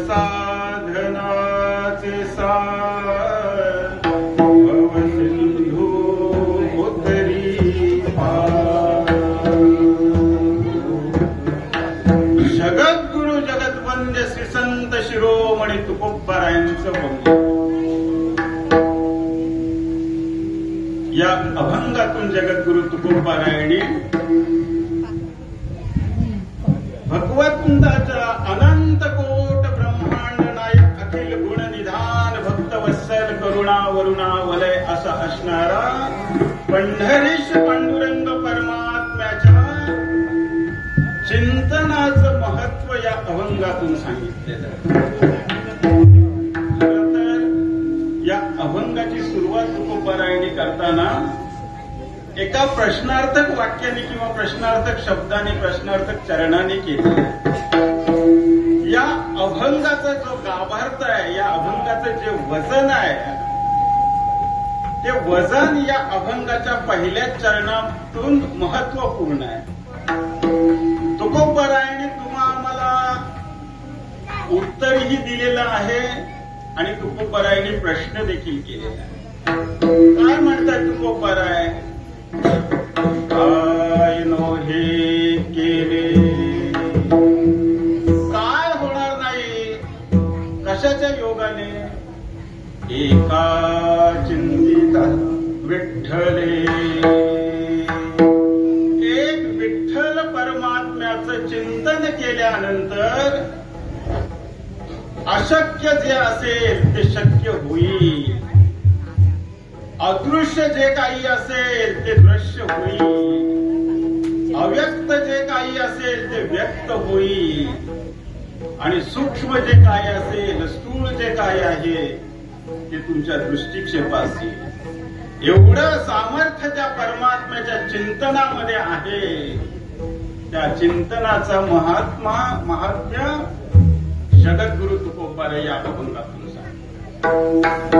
साधनाचे सार भव सिंधू उतरी पार. जगद्गुरु जगद्वंद्य श्री संत शिरोमणी तुकोबारायांचं बोलणं या अभंगातून जगद्गुरु तुकोबारायांनी भगवंताच्या अनंत कोट ब्रह्मांड नायक अखिल गुण निधान भक्तवत्सल करुणा वरुणा वलय असा असणारा पंढरीश पांडुरंग परमात्म्याच्या चिंतनाचं महत्व या अभंगातून सांगितलेलं. खरं तर या अभंगाची सुरुवात तुकोबारायांनी करताना एका प्रश्नार्थक वाक्याने किंवा प्रश्नार्थक शब्दाने प्रश्नार्थक चरणाने केली. या अभंगाचा जो गाभार्थ आहे, या अभंगाचं जे वजन आहे, ते वजन या अभंगाच्या पहिल्या चरणातून महत्वपूर्ण आहे. तुकोबारायांनी आम्हाला उत्तरही दिलेलं आहे आणि तुकोबारायांनी प्रश्न देखील केलेला आहे. काय म्हणतात तुकोबाराय? काय नो हे केले काय होणार नाही, कशाच्या योगाने? एका चिंतित विठ्ठले, एक विठ्ठल परमात्म्याचं चिंतन केल्यानंतर अशक्य जे असेल ते शक्य होईल, अदृश्य जे काही असेल ते दृश्य होईल, अव्यक्त जे काही असेल ते व्यक्त होईल आणि सूक्ष्म जे काय असेल, स्थूल जे काय आहे ते तुमच्या दृष्टिक्षेपास येईल. एवढं सामर्थ्य त्या परमात्म्याच्या चिंतनामध्ये आहे. त्या चिंतनाचा महात्म्य जगद्गुरु तुकोबाराय या अभंगातून सांगतात.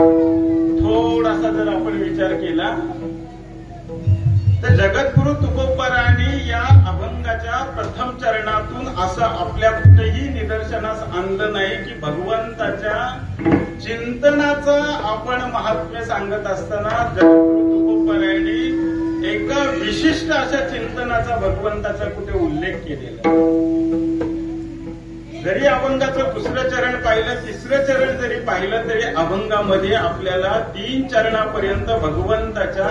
थोडासा जर आपण विचार केला तर जगद्गुरु तुकोबारायांनी या अभंगाच्या प्रथम चरणातून असं आपल्या कुठेही निदर्शनास आणलं नाही की भगवंताच्या चिंतनाचं आपण महात्म्य सांगत असताना जगद्गुरु तुकोबारायांनी एका विशिष्ट अशा चिंतनाचा भगवंताचा कुठे उल्लेख केलेला. जरी अभंगाचं दुसरं चरण पाहिलं, तिसरं चरण जरी पाहिलं तरी अभंगामध्ये आपल्याला 3 चरणापर्यंत भगवंताच्या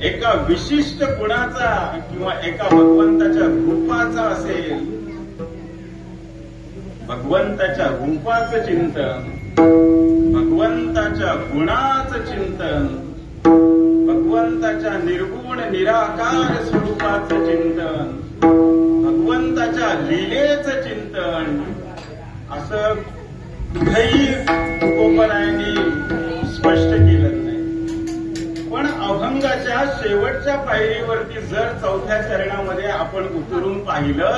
एका विशिष्ट गुणाचा किंवा एका भगवंताच्या रूपाचा असेल, भगवंताच्या रूपाचं चिंतन, भगवंताच्या गुणाचं चिंतन, भगवंताच्या निर्गुण निराकार स्वरूपाचं चिंतन, भगवंताच्या लीलेचं चिंतन, असं कुठेही तुकोबारायांनी स्पष्ट केलं नाही. पण अभंगाच्या शेवटच्या पायरीवरती जर 4थ्या चरणामध्ये आपण उतरून पाहिलं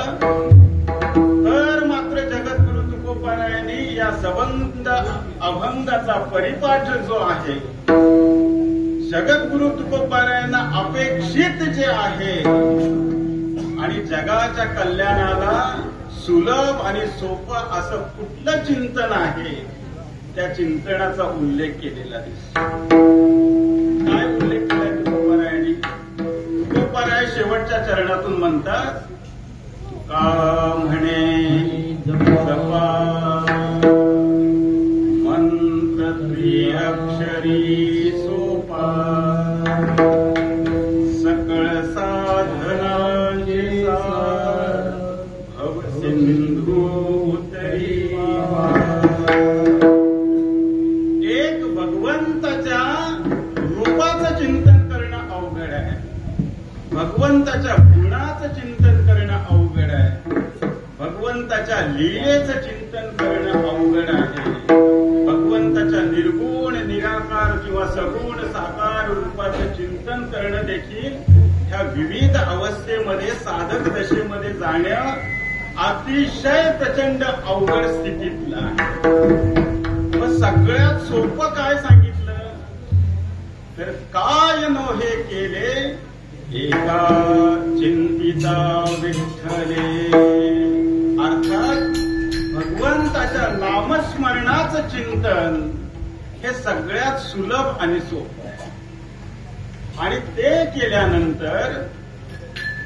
तर मात्र जगद्गुरु तुकोबारायांनी या सबंध अभंगाचा परिपाठ जो आहे, जगद्गुरु तुकोबारायांना अपेक्षित जे आहे आणि जगाच्या कल्याणाला सुलभ आणि सोपं असं कुठलं चिंतन आहे, त्या चिंतनाचा उल्लेख केलेला दिसतो. काय उल्लेख केलाय तुकोबारायांनी? तुकोबाराय शेवटच्या चरणातून म्हणतात, तुका म्हणे जपा मंत्र त्रिअक्षरी सोपा, सकळ साधनांचे सार भव सिंधू उतरी पार. एक भगवंताच्या रूपाचं चिंतन करणं अवघड आहे, भगवंताच्या गुणाचं चिंतन करणं अवघड आहे, भगवंताच्या लीलेचं चिंतन करणं अवघड आहे, भगवंताच्या निर्गुण निराकार किंवा सगुण साकार रूपाचं चिंतन करणं देखील ह्या विविध अवस्थेमध्ये साधक दशेमध्ये जाणं अतिशय प्रचंड अवघड स्थितीतलं आहे. मग सगळ्यात सोपं काय सांगितलं तर काय नो हे केले एका चिंतिता विठ्ठले. अर्थात भगवंताच्या भगवंताच्या नामस्मरणाचं चिंतन हे सगळ्यात सुलभ आणि सोपं आहे. आणि ते केल्यानंतर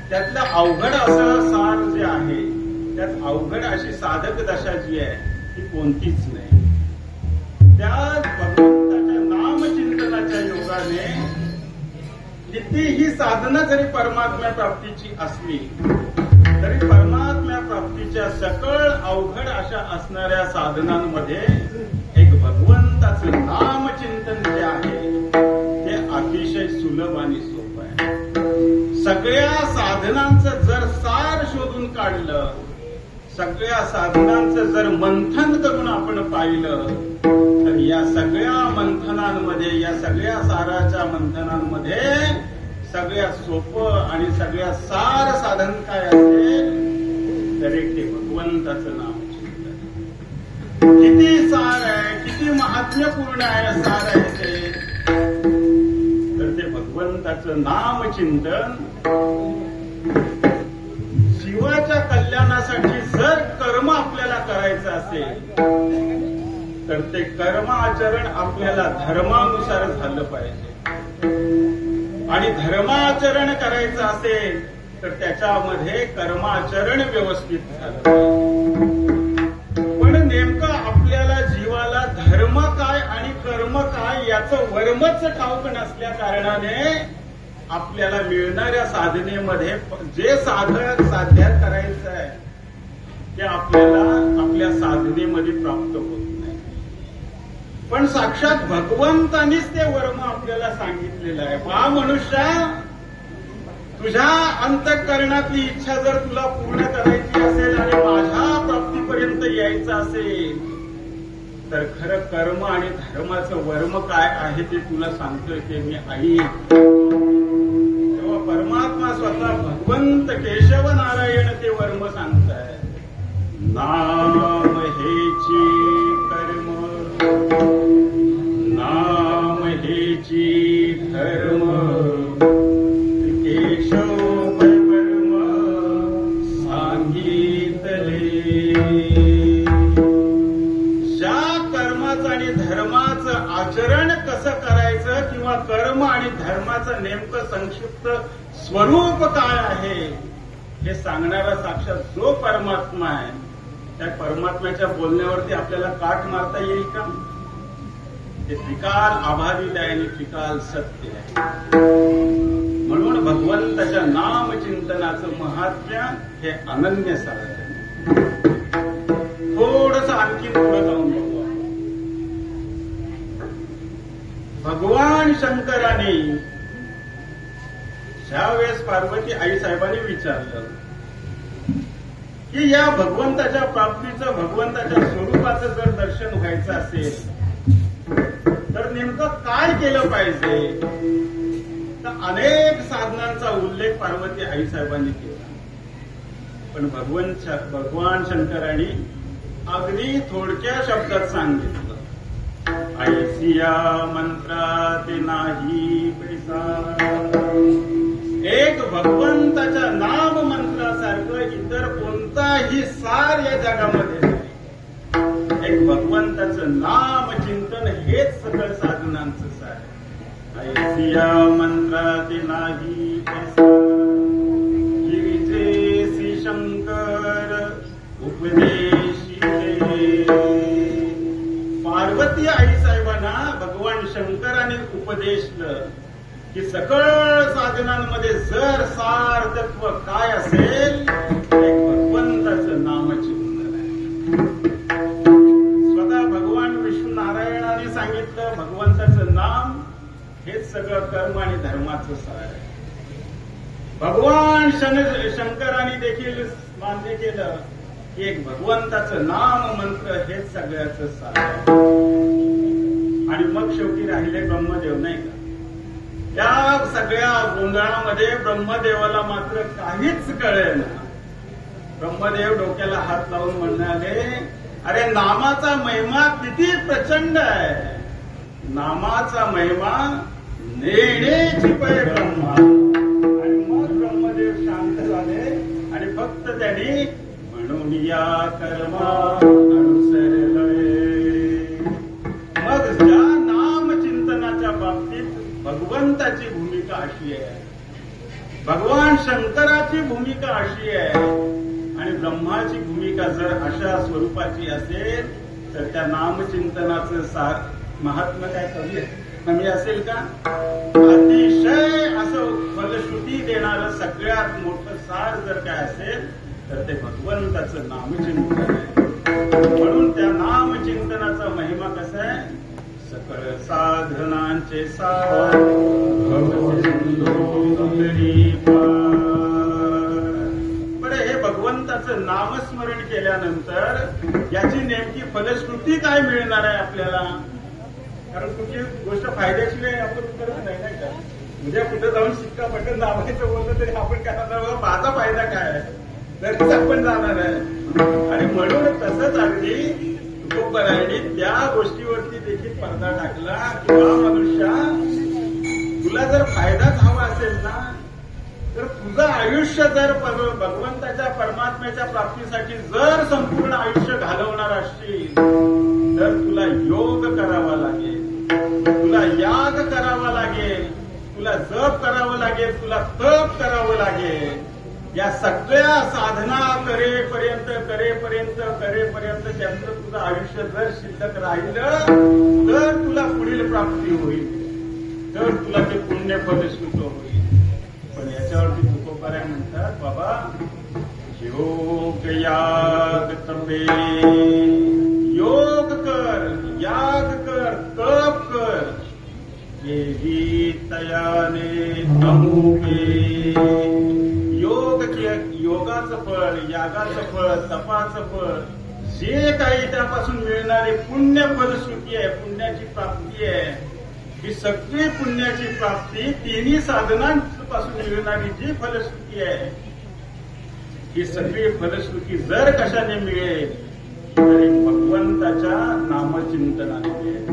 त्यातलं अवघड असं सार जे आहे, त्यात अवघड अशी साधक दशा जी आहे ती कोणतीच नाही. त्या भगवंताच्या नामचिंतनाच्या योगाने कितीही साधना जरी परमात्म्या प्राप्तीची असली तरी परमात्म्या प्राप्तीच्या सकळ अवघड अशा असणाऱ्या साधनांमध्ये एक भगवंताचं नामचिंतन जे आहे ते अतिशय सुलभ आणि सोपं आहे. सगळ्या साधनांचं जर सार शोधून काढलं, सगळ्या साधनांचं जर मंथन करून आपण पाहिलं तर या सगळ्या मंथनांमध्ये, या सगळ्या साराच्या मंथनांमध्ये सगळ्यात सोपं आणि सगळ्यात सार साधन काय असेल तर एक ते भगवंताचं नाम चिंतन. किती सार आहे, किती महात्म्यपूर्ण आहे सार आहे ते, तर ते भगवंताचं नाम चिंतन. जीवाच्या कल्याणासाठी जर कर्म आपल्याला करायचं असेल तर ते कर्माचरण आपल्याला धर्मानुसार झालं पाहिजे. आणि धर्माचरण करायचं असेल तर त्याच्यामध्ये कर्माचरण व्यवस्थित झालं पाहिजे. पण नेमकं आपल्याला जीवाला धर्म काय आणि कर्म काय याचं वर्मच ठाऊक नसल्या कारणाने आपल्याला मिळणाऱ्या साधनेमध्ये जे साध्य करायचं आहे ते आपल्याला आपल्या साधनेमध्ये प्राप्त होत नाही. पण साक्षात भगवंतानीच ते वर्म आपल्याला सांगितलेलं आहे. पहा मनुष्या, तुझ्या अंतःकरणातली इच्छा जर तुला पूर्ण करायची असेल आणि माझ्या प्राप्तीपर्यंत यायचं असेल तर खरं कर्म आणि धर्माचं वर्म काय आहे ते तुला सांगतोय ते मी ऐक. तेव्हा परमात्मा स्वतः भगवंत केशव नारायण ते वर्म सांगताय. नाम हेची कर्म, नाम हेची धर्म, केशव वर्म सांगितले. ज्या कर्माचं आणि धर्माचं आचरण कसं करायचं किंवा कर्म आणि धर्माचं नेमकं संक्षिप्त स्वरूप काय आहे हे सांगणारा साक्षात जो परमात्मा आहे त्या परमात्म्याच्या बोलण्यावरती आपल्याला काट मारता येईल का? ते त्रिकाल आभारित आहे आणि त्रिकाल सत्य आहे. म्हणून भगवंताच्या नामचिंतनाचं महात्म्य हे अनन्यसाधारण आहे. थोडंसं आणखी पुढे जाऊन बघू. भगवान शंकराने ज्यावेळेस पार्वती आई साहेबांनी विचारलं की या भगवंताच्या प्राप्तीचं, भगवंताच्या स्वरूपाचं जर दर्शन व्हायचं असेल तर नेमकं काय केलं पाहिजे, तर अनेक साधनांचा उल्लेख पार्वती आई साहेबांनी केला. पण भगवान शंकरांनी अगदी थोडक्या शब्दात सांगितलं, ऐसिया मंत्रात नाही पैसा. एक भगवंताच्या नाम मंत्रासारखं इतर कोणताही सार या जगामध्ये नाही. एक भगवंताचं नाम चिंतन हेच सगळं साधनांचं सार. ऐसिया मंत्रात नाही पैसा, गिरिजेसी शंकर उपदेशिले. पार्वती आई साहेबांना भगवान शंकराने उपदेशलं की सकळ साधनांमध्ये जर सार तत्व काय असेल एक भगवंताचं नामचिंतन आहे. स्वतः भगवान विष्णू नारायणाने सांगितलं भगवंताचं नाम हेच सगळं कर्म आणि धर्माचं सार आहे. भगवान शंकराने देखील मान्य केलं की एक भगवंताचं नाम मंत्र हेच सगळ्याचं सार आहे. आणि मग शेवटी राहिले ब्रह्मदेव, नाही का? त्या सगळ्या गोंधळामध्ये ब्रह्मदेवाला मात्र काहीच कळेना. ब्रह्मदेव डोक्याला हात लावून म्हणाले, अरे नामाचा महिमा किती प्रचंड आहे. नामाचा महिमा नेण्याची पै ब्रह्मा. आणि मग ब्रह्मदेव शांत झाले आणि फक्त त्यांनी म्हणून या कर्मा अनुसर अशी आहे, भगवान शंकराची भूमिका अशी आहे आणि ब्रह्माची भूमिका जर अशा स्वरूपाची असेल तर त्या नामचिंतनाचं सार महात्मा काय कमी असेल का? अतिशय असं फलश्रुती देणारं सगळ्यात मोठं सार जर काय असेल तर ते भगवंताचं नामचिंतन आहे. म्हणून त्या नामचिंतनाचा महिमा कसा आहे? सकळ साधनांचे सार बरं, हे भगवंताचं नामस्मरण केल्यानंतर याची नेमकी फलश्रुती काय मिळणार आहे आपल्याला? कारण कुठली गोष्ट फायद्याची नाही आपण करत नाही का? म्हणजे कुठे जाऊन शिक्का बटन दाबायचं बोललं तरी आपण काय करणार? माझा फायदा काय आहे तरीच आपण जाणार आहे. आणि म्हणून तसंच अगदी तुकोबरायांनी त्या गोष्टीवरती देखील पडदा टाकला किंवा मनुष्या तुला जर फायदाच हवा असेल ना तर तुझं आयुष्य जर भगवंताच्या परमात्म्याच्या प्राप्तीसाठी जर संपूर्ण आयुष्य घालवणार असशील तर तुला योग करावा लागेल, तुला याग करावा लागेल, तुला जप करावं लागेल, तुला तप करावं लागेल. या सगळ्या साधना करेपर्यंत त्यांचं तुझं आयुष्य जर शिल्लक राहिलं तर तुला पुढील प्राप्ती होईल, तर तुला ते पुण्य फलश्रुत होईल. पण याच्यावरती तुकोबाराय म्हणतात बाबा योग याग तपे, योग कर, याग कर, तप कर, येही तयाने अमुके. योगाचं फळ, यागाचं फळ, तपाचं फळ, जे काही त्यापासून मिळणारी पुण्य फलश्रुती आहे, पुण्याची प्राप्ती आहे, ही सगळी पुण्याची प्राप्ती तिन्ही साधनांपासून मिळणारी जी फलश्रुती आहे ही सगळी फलश्रुती जर कशाने मिळेल तरी भगवंताच्या नामचिंतनाने मिळेल.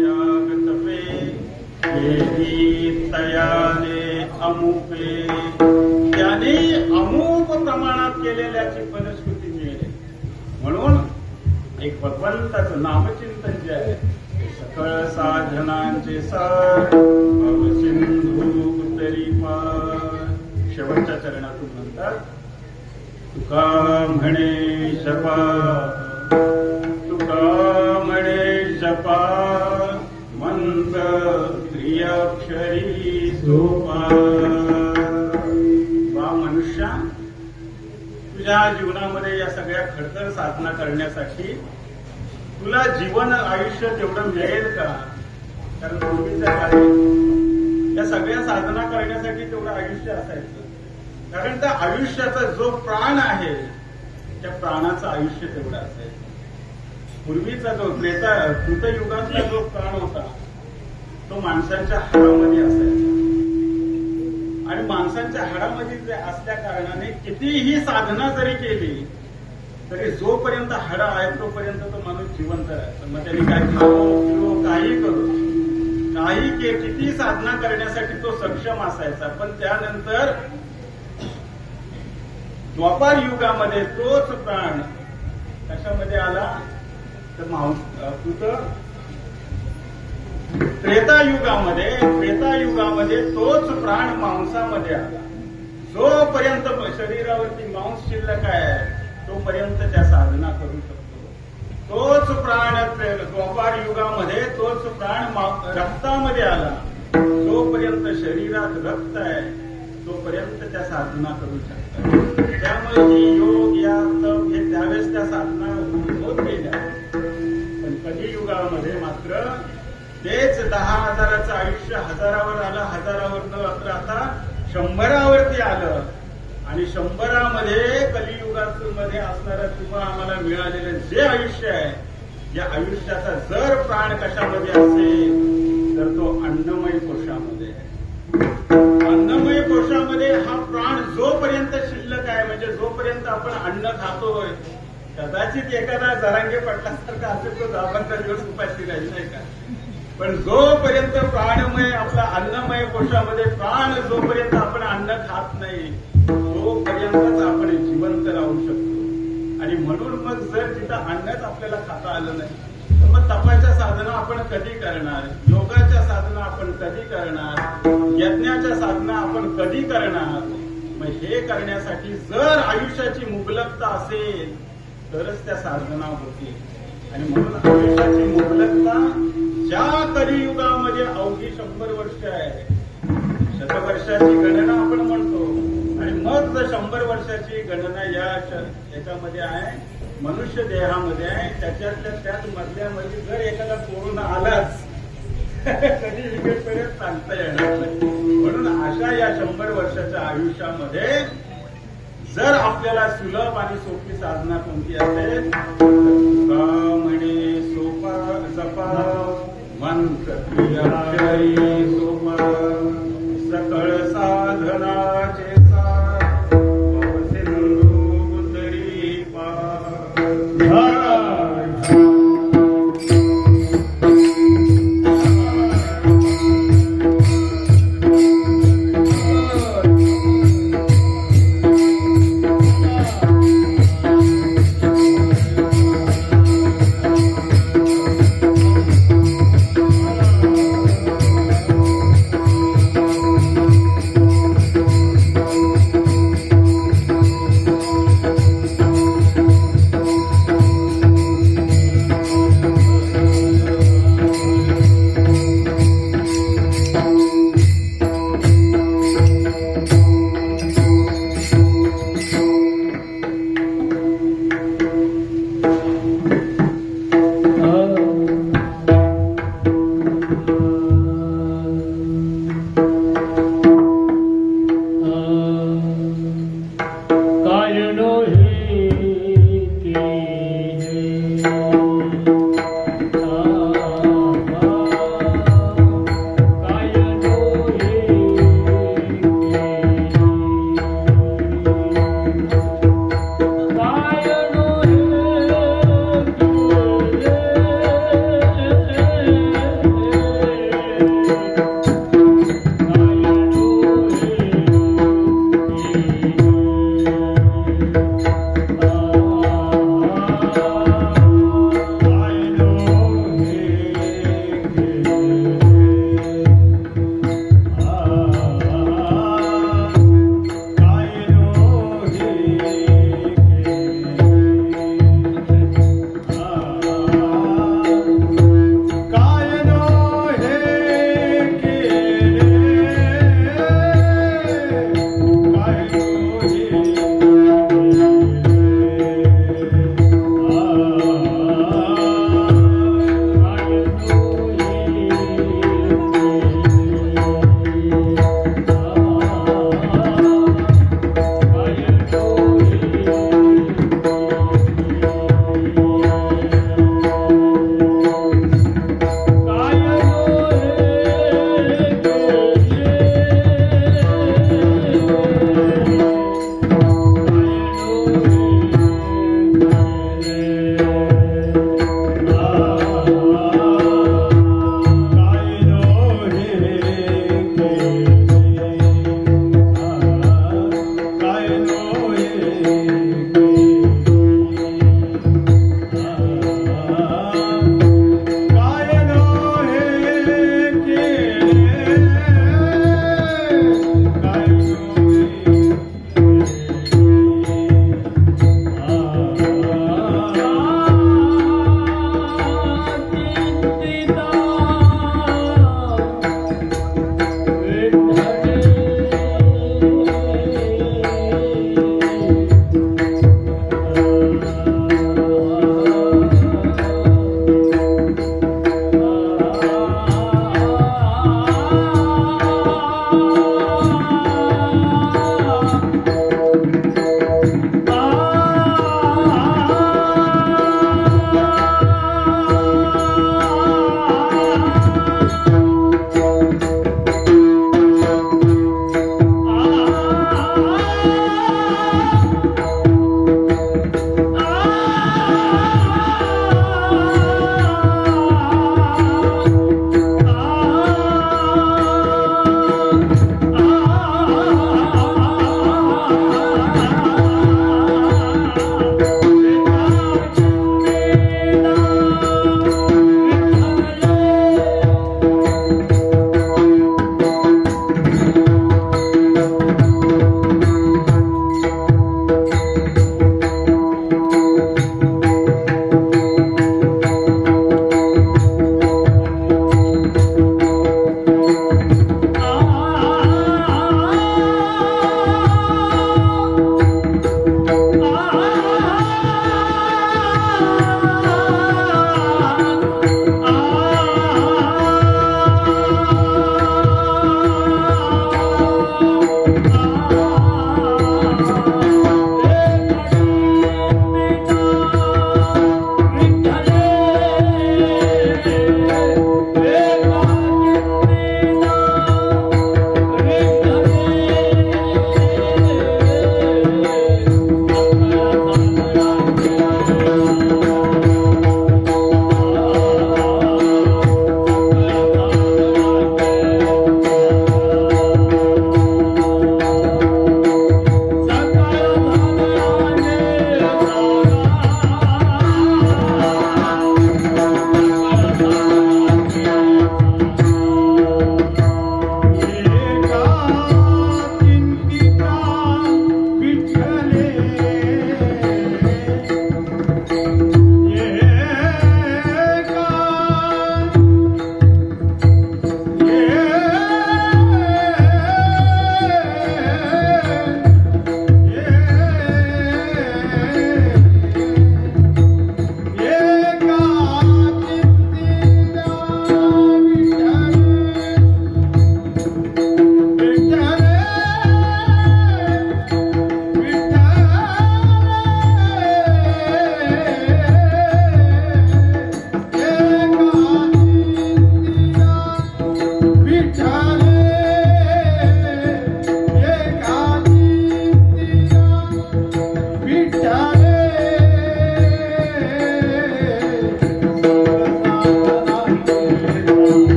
योग तपे येही तयाने अमुपे, त्याने अमुक प्रमाणात केलेल्याची फलश्रुती मिळेल. म्हणून एक भगवंताचं नामचिंतन जे आहे सकळ साधनांचे सार सिंधू तरी पार. शेवटच्या चरणातून म्हणतात तुका म्हणे जपा, तुका म्हणे जपा मंत्र त्रिअक्षरी सोपा. मनुष्या तुझ्या जीवनामध्ये या सगळ्या खडतर साधना करण्यासाठी तुला जीवन आयुष्य तेवढं मिळेल का? कारण पूर्वीच्या काळी या सगळ्या साधना करण्यासाठी तेवढं आयुष्य असायचं. कारण त्या आयुष्याचा जो प्राण आहे त्या प्राणाचं आयुष्य तेवढं असायचं. पूर्वीचा जो कृतयुगातला जो प्राण होता तो माणसांच्या हाडामध्ये असायचा आणि माणसांच्या हाडामध्ये जे असल्या कारणाने कितीही साधना जरी केली तरी जोपर्यंत हाडं आहे तोपर्यंत तो माणूस जिवंत राहायचा. मग त्यांनी काय खावं पिवं काही करू काही किती साधना करण्यासाठी तो सक्षम असायचा. पण त्यानंतर द्वापार युगामध्ये तोच प्राण कशामध्ये आला तर त्रेतायुगामध्ये तोच प्राण मांसामध्ये आला. जोपर्यंत शरीरावरती मांस शिल्लक आहे तोपर्यंत त्या साधना करू शकतो. तोच प्राण द्वापार युगामध्ये तोच प्राण रक्तामध्ये आला. जोपर्यंत शरीरात रक्त आहे तोपर्यंत त्या साधना करू शकतात. त्यामुळे ही योग या तप हे त्यावेळेस त्या साधना होत गेल्या. पण कलियुगामध्ये मात्र तेच 10,000चं आयुष्य हजारावर आलं, हजारावर न आता 100वरती आलं. आणि 100मध्ये कलियुगामध्ये असणारं किंवा आम्हाला मिळालेलं जे आयुष्य आहे या आयुष्याचा जर प्राण कशामध्ये असेल तर तो अन्नमय कोशामध्ये आहे. अन्नमय कोशामध्ये हा प्राण जोपर्यंत शिल्लक आहे म्हणजे जोपर्यंत आपण अन्न खातोय कदाचित एखादा जरांगे पटल्यासारखा असेल तो 10-15 दिवस उपाशी राहील नाही का. पण जोपर्यंत प्राणमय आपला अन्नमय कोशामध्ये प्राण जोपर्यंत आपण अन्न खात नाही तोपर्यंतच आपण जिवंत राहू शकतो. आणि म्हणून मग जर तिथं अन्नच आपल्याला खाता आलं नाही मग तपाच्या साधना आपण कधी करणार, योगाच्या साधना आपण कधी करणार, यज्ञाच्या साधना आपण कधी करणार. मग हे करण्यासाठी जर आयुष्याची मुबलकता असेल तरच त्या साधना होतील. आणि म्हणून आयुष्याची मुबलकता ज्या कलियुगामध्ये अवघी 100 वर्ष आहे, शतवर्षाची गणना आपण म्हणतो, आणि मग 100 वर्षाची गणना याच्यामध्ये आहे, मनुष्य देहामध्ये आहे. त्याच्यातल्या त्याच मधल्यामध्ये जर एखादा कोरोना आलाच कधी विकेटपर्यंत सांगता येणार नाही. म्हणून अशा या 100 वर्षाच्या आयुष्यामध्ये जर आपल्याला सुलभ आणि सोपी साधना कोणती असेल तर म्हणे सोपा जपा मंत्र सोपा सकळ साधनाचे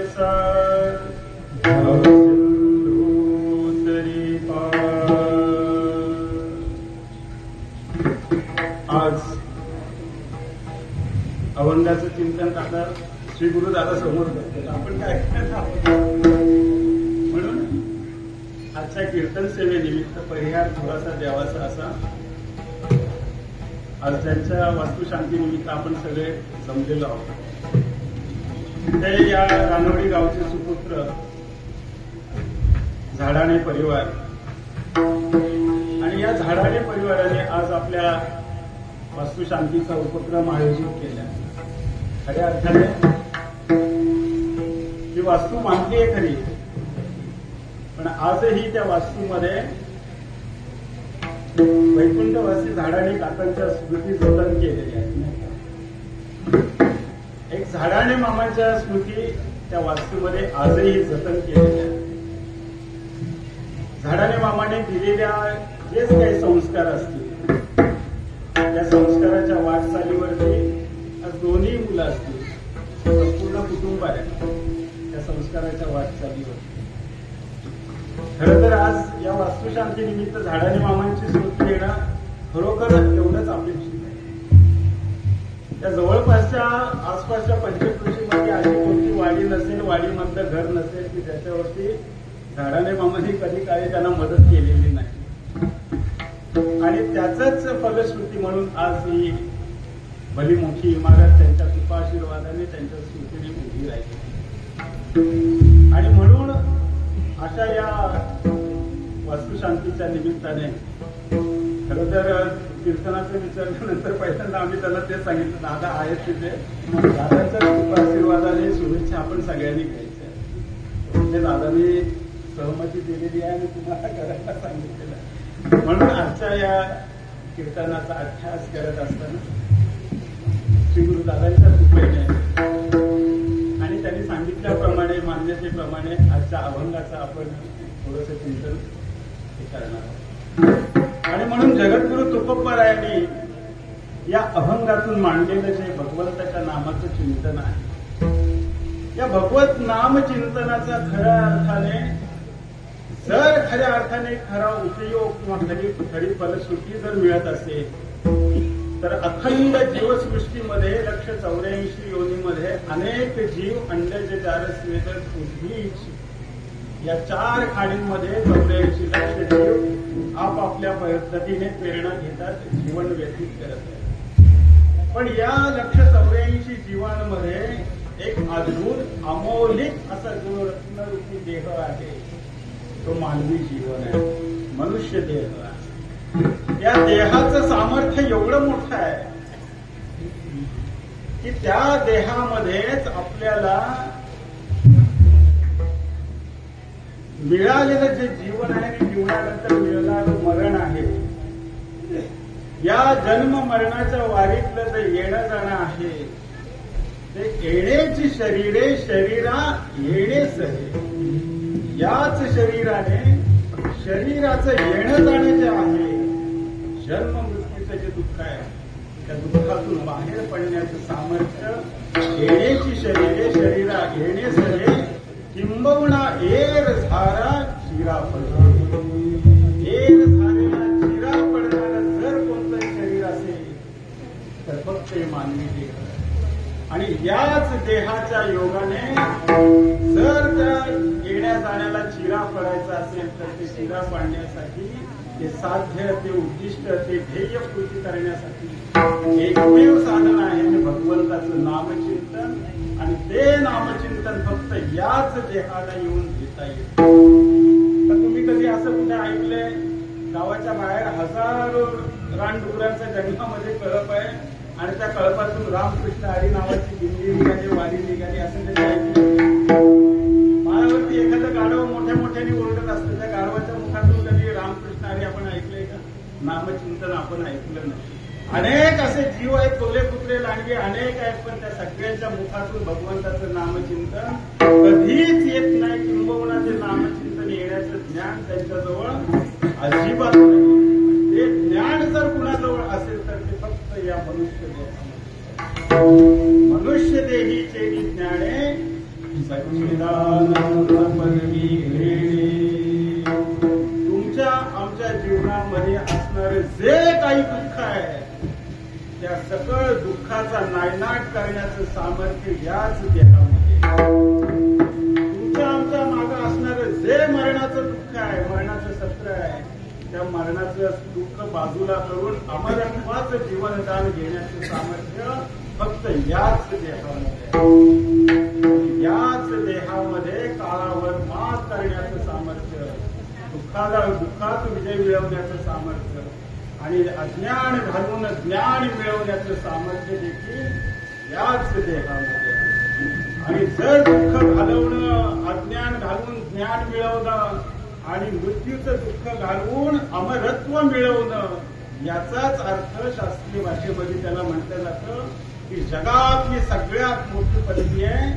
जैसा तरी आज अभंगाचं चिंतन आता श्री गुरु दादा समोर करतात. आपण काय म्हणून आजच्या कीर्तन सेवेनिमित्त परिहार थोडासा द्यावाचा असा आज त्यांच्या वास्तुशांतीनिमित्त आपण सगळे जमलेलो आहोत. ते या रानवडी गावचे सुपुत्र झाडाणे परिवार आणि या झाडाणे परिवाराने आज आपल्या वास्तुशांतीचा उपक्रम आयोजित केला. खऱ्या अर्थाने ही वास्तू मानली आहे खरी, पण आजही त्या वास्तूमध्ये वैकुंठवासी झाडाणे काकांच्या स्मृती जतन केलेल्या आहेत. एक झाडाणे मामाच्या स्मृती त्या वास्तूमध्ये आजही जतन केलेल्या आहेत. झाडाणे मामाने दिलेल्या जेच काही संस्कार असतील त्या संस्काराच्या वाटचालीवरती आज दोन्ही मुलं असतील, संपूर्ण कुटुंब आहे त्या संस्काराच्या वाटचालीवर. खरं तर आज या वास्तुशांतीनिमित्त झाडाणे मामांची स्मृती येणं खरोखर एवढंच अपेक्षित आहे. त्या जवळपासच्या आसपासच्या पंचकृषीमध्ये अशी कोणती वाडी नसेल, वाडीमधलं घर नसेल की ज्याच्यावरती झाडाणे मामांनी कधी काही त्यांना मदत केलेली नाही. आणि त्याचंच फलश्रुती म्हणून आज ही भली मोठी इमारत त्यांच्या कृपाशीर्वादाने त्यांच्या स्मृतीने उभी राहिली. आणि म्हणून अशा या वास्तुशांतीच्या निमित्ताने खरं तर कीर्तनाचं विचारल्यानंतर पहिल्यांदा आम्ही त्यांना तेच सांगितलं, दादा आहेत तिथे, दादाच्या कृपाशीर्वादाने शुभेच्छा आपण सगळ्यांनी घ्यायच्या. म्हणजे दादानी सहमती दिलेली आहे आणि तुम्हाला करायला सांगितलेलं आहे. म्हणून आजच्या या कीर्तनाचा अभ्यास करत असताना श्री गुरुदादांच्या कृपेने आणि त्यांनी सांगितल्याप्रमाणे मान्यतेप्रमाणे आजच्या अभंगाचं आपण थोडंसं चिंतन करणार आहोत. आणि म्हणून जगद्गुरु तुकोबारायांनी या अभंगातून मांडलेलं जे भगवंताच्या नामाचं चिंतन आहे, या भगवत नाम चिंतनाचा खऱ्या अर्थाने जर खऱ्या अर्थाने खरा उपयोग किंवा खरी फलश्रुती जर मिळत असेल तर अखंड जीवसृष्टीमध्ये 184 योनीमध्ये अनेक जीव अंडज जारस वेदस उद्भीज या 4 खाणींमध्ये 84 लक्ष जीव आपापल्या पद्धतीने प्रेरणा घेतात, जीवन व्यतीत करत आहेत. पण या 184 जीवांमध्ये एक अद्भुत अमौलिक असा जो रत्नरूपी देह आहे तो मानवी जीवन आहे, मनुष्य देह आहे. या देहाचं सामर्थ्य एवढं मोठं आहे की त्या देहामध्येच आपल्याला मिळालेलं जे जीवन आहे आणि जीवनानंतर मिळणारं मरण आहे, या जन्म मरणाच्या वारीतलं जे येणं जाणं आहे ते येण्याची शरीरे शरीरा येणेच आहे. याच शरीराने शरीराचं येणं जाणं जे आहे, जन्म मृत्यूचं जे दुःख आहे त्या दुःखातून बाहेर पडण्याचं सामर्थ्य येण्याची शरीरे शरीरा येणे सरे किंबहुना एर झारा चिरा पडणार. एर झालेला चिरा पडणारं जर कोणतं शरीर असेल तर फक्त हे मानवी देह. आणि याच देहाच्या योगाने जर त्या येण्या जाण्याला चिरा पडायचा असेल तर ते चिरा पाडण्यासाठी ते साध्य, ते उद्दिष्ट, ते ध्येय पूर्ती करण्यासाठी एकमेव साधन आहे ते भगवंताचं नामचिंतन. आणि ते नामचिंतन फक्त याच देहाला येऊन घेता येईल. तर तुम्ही कधी असं कुठे ऐकलंय गावाच्या बाहेर हजारो रानडुकरांच्या जंगलामध्ये कळप आहे आणि त्या कळपातून रामकृष्ण हरी नावाची दिंडी निघाली, वारी निघाली, असं ते माळावरती एखादं गाढव मोठ्या मोठ्याने ओरडत असतं, त्या गाढवाच्या मुखातून कधी रामकृष्ण हरी आपण ऐकलंय का? नामचिंतन आपण ऐकलं नाही. अनेक असे जीव आहेत, कोले कुत्रे लांडगे अनेक आहेत, पण त्या सगळ्यांच्या मुखातून भगवंताचं नामचिंतन कधीच येत नाही. किंबहुना ते नामचिंतन येण्याचं ज्ञान त्यांच्याजवळ अजिबात नाही. ते ज्ञान जर कुणाजवळ असेल तर ते फक्त या मनुष्य देहामध्ये. मनुष्य देहीचे ज्ञाने सच्चिदानंद पदवी घेणे. तुमच्या आमच्या जीवनामध्ये असणारे जे काही दुःख आहे त्या सकळ दुःखाचा नायनाट करण्याचं सामर्थ्य याच देहामध्ये. तुमच्या आमच्या मागे असणारं जे मरणाचं दुःख आहे, मरणाचं सत्र आहे, त्या मरणाचं दुःख बाजूला करून अमरत्वाचं जीवनदान घेण्याचं सामर्थ्य फक्त याच देहामध्ये. याच देहामध्ये काळावर मात करण्याचं सामर्थ्य, दुःखात विजय मिळवण्याचं सामर्थ्य आणि अज्ञान घालून ज्ञान मिळवण्याचं सामर्थ्य देखील याच देहामध्ये. आणि जर दुःख घालवणं, अज्ञान घालून ज्ञान मिळवणं आणि मृत्यूचं दुःख घालवून अमरत्व मिळवणं, याचाच अर्थ शास्त्रीय भाषेमध्ये त्याला म्हटलं जातं की जगातली सगळ्यात मोठी पदवी आहे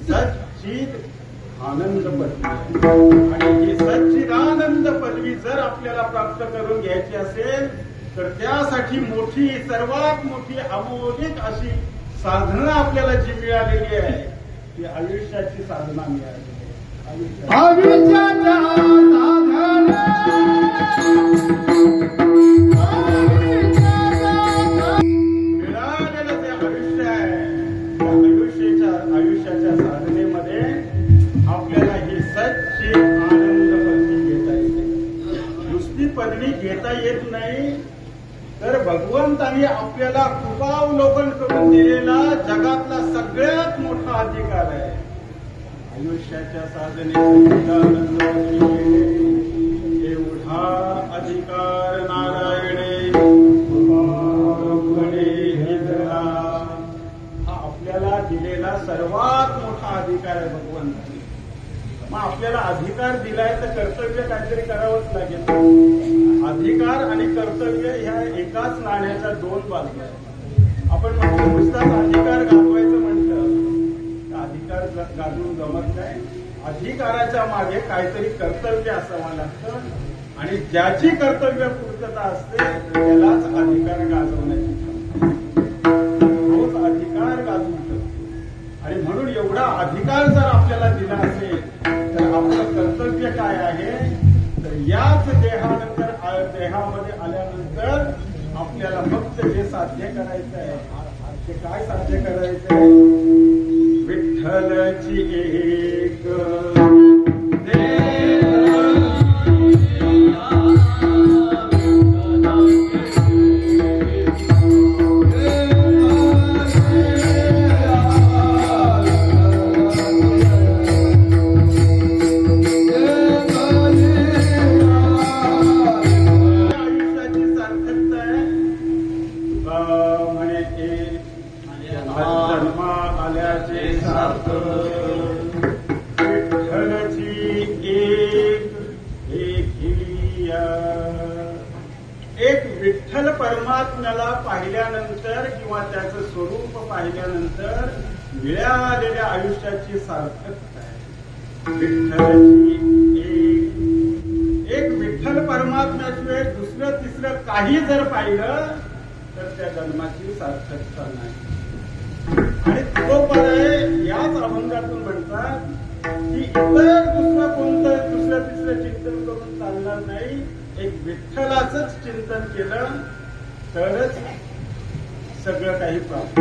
सच्चिद आनंद पदवी. आणि ही सच्चिदानंद पदवी जर आपल्याला प्राप्त करून घ्यायची असेल तर त्यासाठी मोठी, सर्वात मोठी अमौलिक अशी साधना आपल्याला जी मिळालेली आहे ती आयुष्याची साधना मिळालेली आहे. आयुष्याच्या मिळालेलं जे आयुष्य आहे त्या आयुष्याच्या साधनेमध्ये आपल्याला ही सच्चिद आनंद पदवी घेता येते. नुसती पदवी घेता येत नाही तर भगवंतांनी आपल्याला कृपावलोकन करून दिलेला जगातला सगळ्यात मोठा अधिकार आहे. आयुष्याच्या साधनेत आनंद पदवी घेणे एवढा अधिकार नारायणे कृपावलोकने दिला. हा आपल्याला दिलेला सर्वात मोठा अधिकार आहे भगवंतांनी. मग आपल्याला अधिकार दिलाय तर कर्तव्य काहीतरी करावंच लागेल. अधिकार आणि कर्तव्य ह्या एकाच नाण्याच्या दोन बाजू आहेत. आपण म्हणतो नुसताच अधिकार गाजवायचं म्हटलं तर अधिकार गाजवून जमत नाही. अधिकाराच्या मागे काहीतरी कर्तव्य असावं लागतं आणि ज्याची कर्तव्य पूर्तता असते त्यालाच अधिकार गाजवण्याची तोच अधिकार गाजवू शकतो. आणि म्हणून एवढा अधिकार जर आपल्याला दिला असेल तर आपलं कर्तव्य काय आहे तर याच देहामध्ये आल्यानंतर आपल्याला फक्त जे साध्य करायचं आहे ते काय साध्य करायचं आहे. विठ्ठलची एक विठ्ठल परमात्म्याला पाहिल्यानंतर किंवा त्याचं स्वरूप पाहिल्यानंतर मिळालेल्या आयुष्याची सार्थकता आहे. विठ्ठलाची एक विठ्ठल परमात्म्याशिवाय दुसरं तिसरं काही जर पाहिलं तर त्या जन्माची सार्थकता नाही. आणि तो पर्याय याच अभंगातून म्हणतात की इतर दुसरं कोणतं दुसरं तिसरं चिंतन करून चालणार नाही. एक विठ्ठलाचंच चिंतन केलं तरच सगळं काही प्राप्त.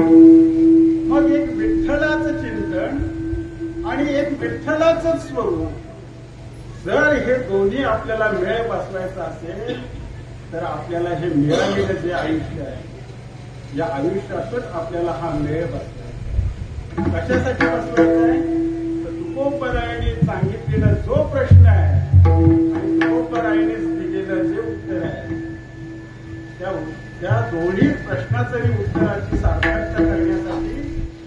मग एक विठ्ठलाचं चिंतन आणि एक विठ्ठलाचं स्वरूप जर हे दोन्ही आपल्याला मेळ बसवायचं असेल तर आपल्याला हे मिळालेलं जे आयुष्य आहे या आयुष्यातच आपल्याला हा मेळ बसवायचा. कशासाठी बसवायचा आहे तर तुकोबरायाने सांगितलेला जो प्रश्न आहे आणि तुकोबरायाने दिलेलं जे उत्तर आहे त्या दोन्ही प्रश्नाचंही उत्तराची सार्थकता करण्यासाठी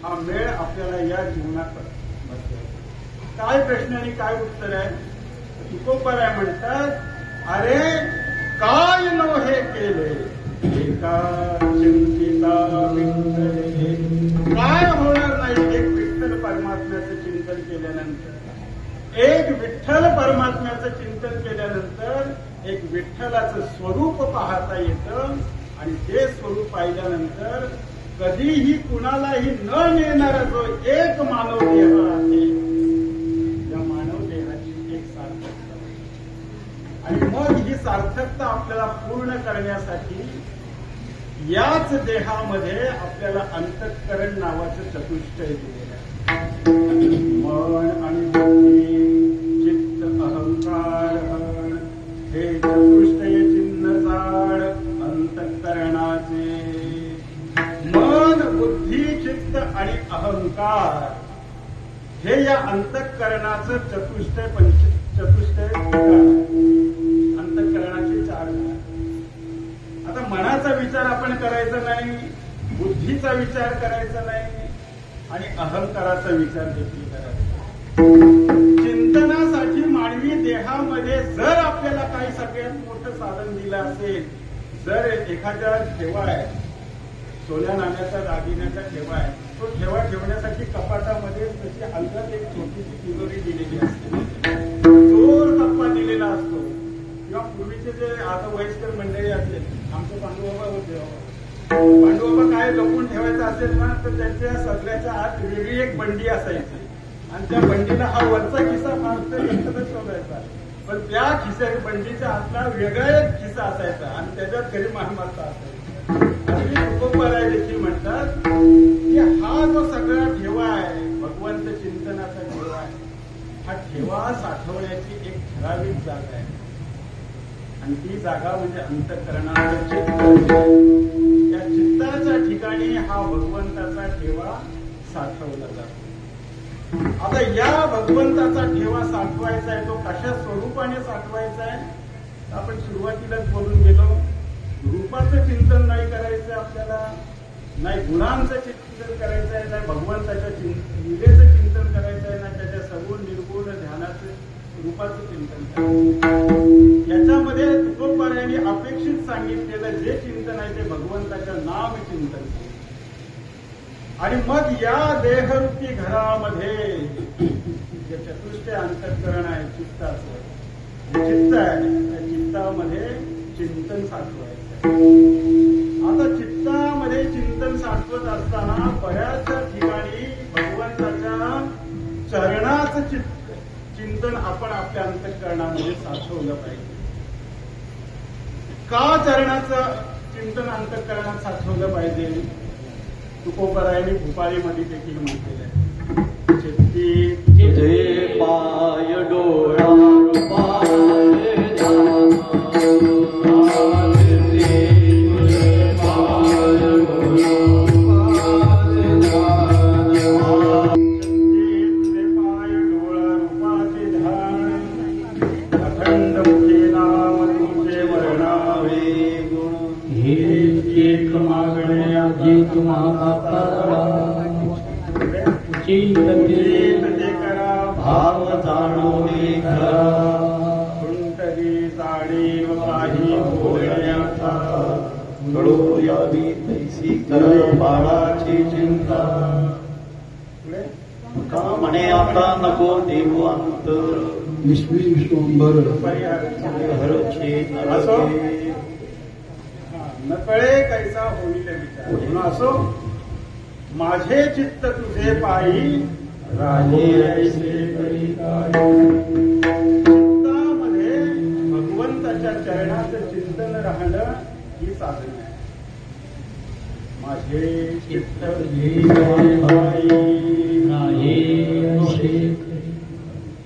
हा मेळ आपल्याला या जीवनात बसवायचा. काय प्रश्न आणि काय उत्तर आहे. तुकोबराय म्हणतात अरे काय नो हे केले एका चिंतिता विठ्ठले. काय होणार नाही एक विठ्ठल परमात्म्याचं चिंतन केल्यानंतर. एक विठ्ठल परमात्म्याचं चिंतन केल्यानंतर एक विठ्ठलाचं स्वरूप पाहता येतं आणि ते स्वरूप पाहिल्यानंतर कधीही कुणालाही न मिळणारा जो एक मानव देह आहे, या मानव देहाची एक सार्थकता. आणि मग ही सार्थकता आपल्याला पूर्ण करण्यासाठी याच देहामध्ये आपल्याला अंतःकरण नावाचं चतुष्टय दिलेलं आहे. मन आणि बुद्धी, चित्त, अहंकार हे चतुष्टय चिन्ह जाड अंतःकरणाचे. मन, बुद्धी, चित्त आणि अहंकार हे या अंतःकरणाचं चतुष्टय अंतःकरणाचे चार. आता मनाचा विचार आपण करायचा नाही, बुद्धीचा विचार करायचा नाही आणि अहंकाराचा विचार देखील करायचा. चिंतनासाठी मानवी देहामध्ये जर आपल्याला काही सगळ्यात मोठं साधन दिलं असेल, जर एखाद्या ठेवा आहे, सोन्या नाण्याचा दागिन्याचा ठेवा आहे, तो ठेवा ठेवण्यासाठी कपाटामध्ये तशी अलगद एक छोटीशी तिजोरी दिलेली असते, जोर कप्पा दिलेला असतो. किंवा पूर्वीचे जे आता वयस्कर मंडळी असेल, आमचे पांडुबाबा होते, पांडुबाबा काय लपून ठेवायचं असेल ना, तर त्यांच्या सगळ्याच्या आत वेगळी एक बंडी असायची आणि त्या बंडीला हा वरचा खिसा फारतर एकत्रच शोधायचा, पण त्या खिसा बंडीच्या आतला वेगळा एक खिसा असायचा आणि त्याच्यात घरी मालमत्ता असायची. तुकोबाराय देखील म्हणतात की हा जो सगळा ठेवा आहे, भगवंत चिंतनाचा ठेवा आहे, हा ठेवा साठवण्याची एक ठराविक जागा आहे आणि ती जागा म्हणजे अंतःकरणाचं चित्त. या चित्ताच्या ठिकाणी हा भगवंताचा ठेवा साठवला जातो. आता या भगवंताचा ठेवा साठवायचा आहे, तो कशा स्वरूपाने साठवायचा आहे, आपण सुरुवातीलाच बोलून गेलो. रूपाचं चिंतन नाही करायचं आपल्याला, नाही गुणांचं चिंतन करायचं आहे, नाही भगवंताच्या लीलेचं चिंतन करायचं आहे, नाही त्याच्या सगुण निर्गुण ध्यानाचं रूपाचं चिंतन करायचं. याच्यामध्ये तुकोबारायांनी अपेक्षित सांगितलेलं जे चिंतन आहे ते भगवंताच्या नाम चिंतन. आणि मग या देहरूपी घरामध्ये जे चतुष्टय अंतःकरण आहे चित्ताचं, जे चित्त आहे त्या चित्तामध्ये चिंतन साठवायचं. आता चित्तामध्ये चिंतन साठवत असताना बऱ्याच ठिकाणी भगवंताच्या चरणाचं चिंतन आपण आपल्या अंतःकरणामध्ये साठवलं पाहिजे. का चरणाचं चिंतन अंतःकरणात साठवलं पाहिजे? तुकोबारायांनी भूपाळीमध्ये देखील म्हटलेलं आहे, चित्ती तुझे पाय डोळा भाव जाणोनी कुंटली साडी काही बोलण्याचा घडो यावी तैसी कर बाळाची चिंता. का म्हणे आता नको देऊ अंतर विश्वंभर हरचे नकळे कैसा होईल विचार. असो माझे चित्त तुझे पायी राजे ऐसे करी काय. चित्तामध्ये भगवंताच्या चरणाचं चिंतन राहणं ही साधन आहे. माझे चित्त तुझे पायी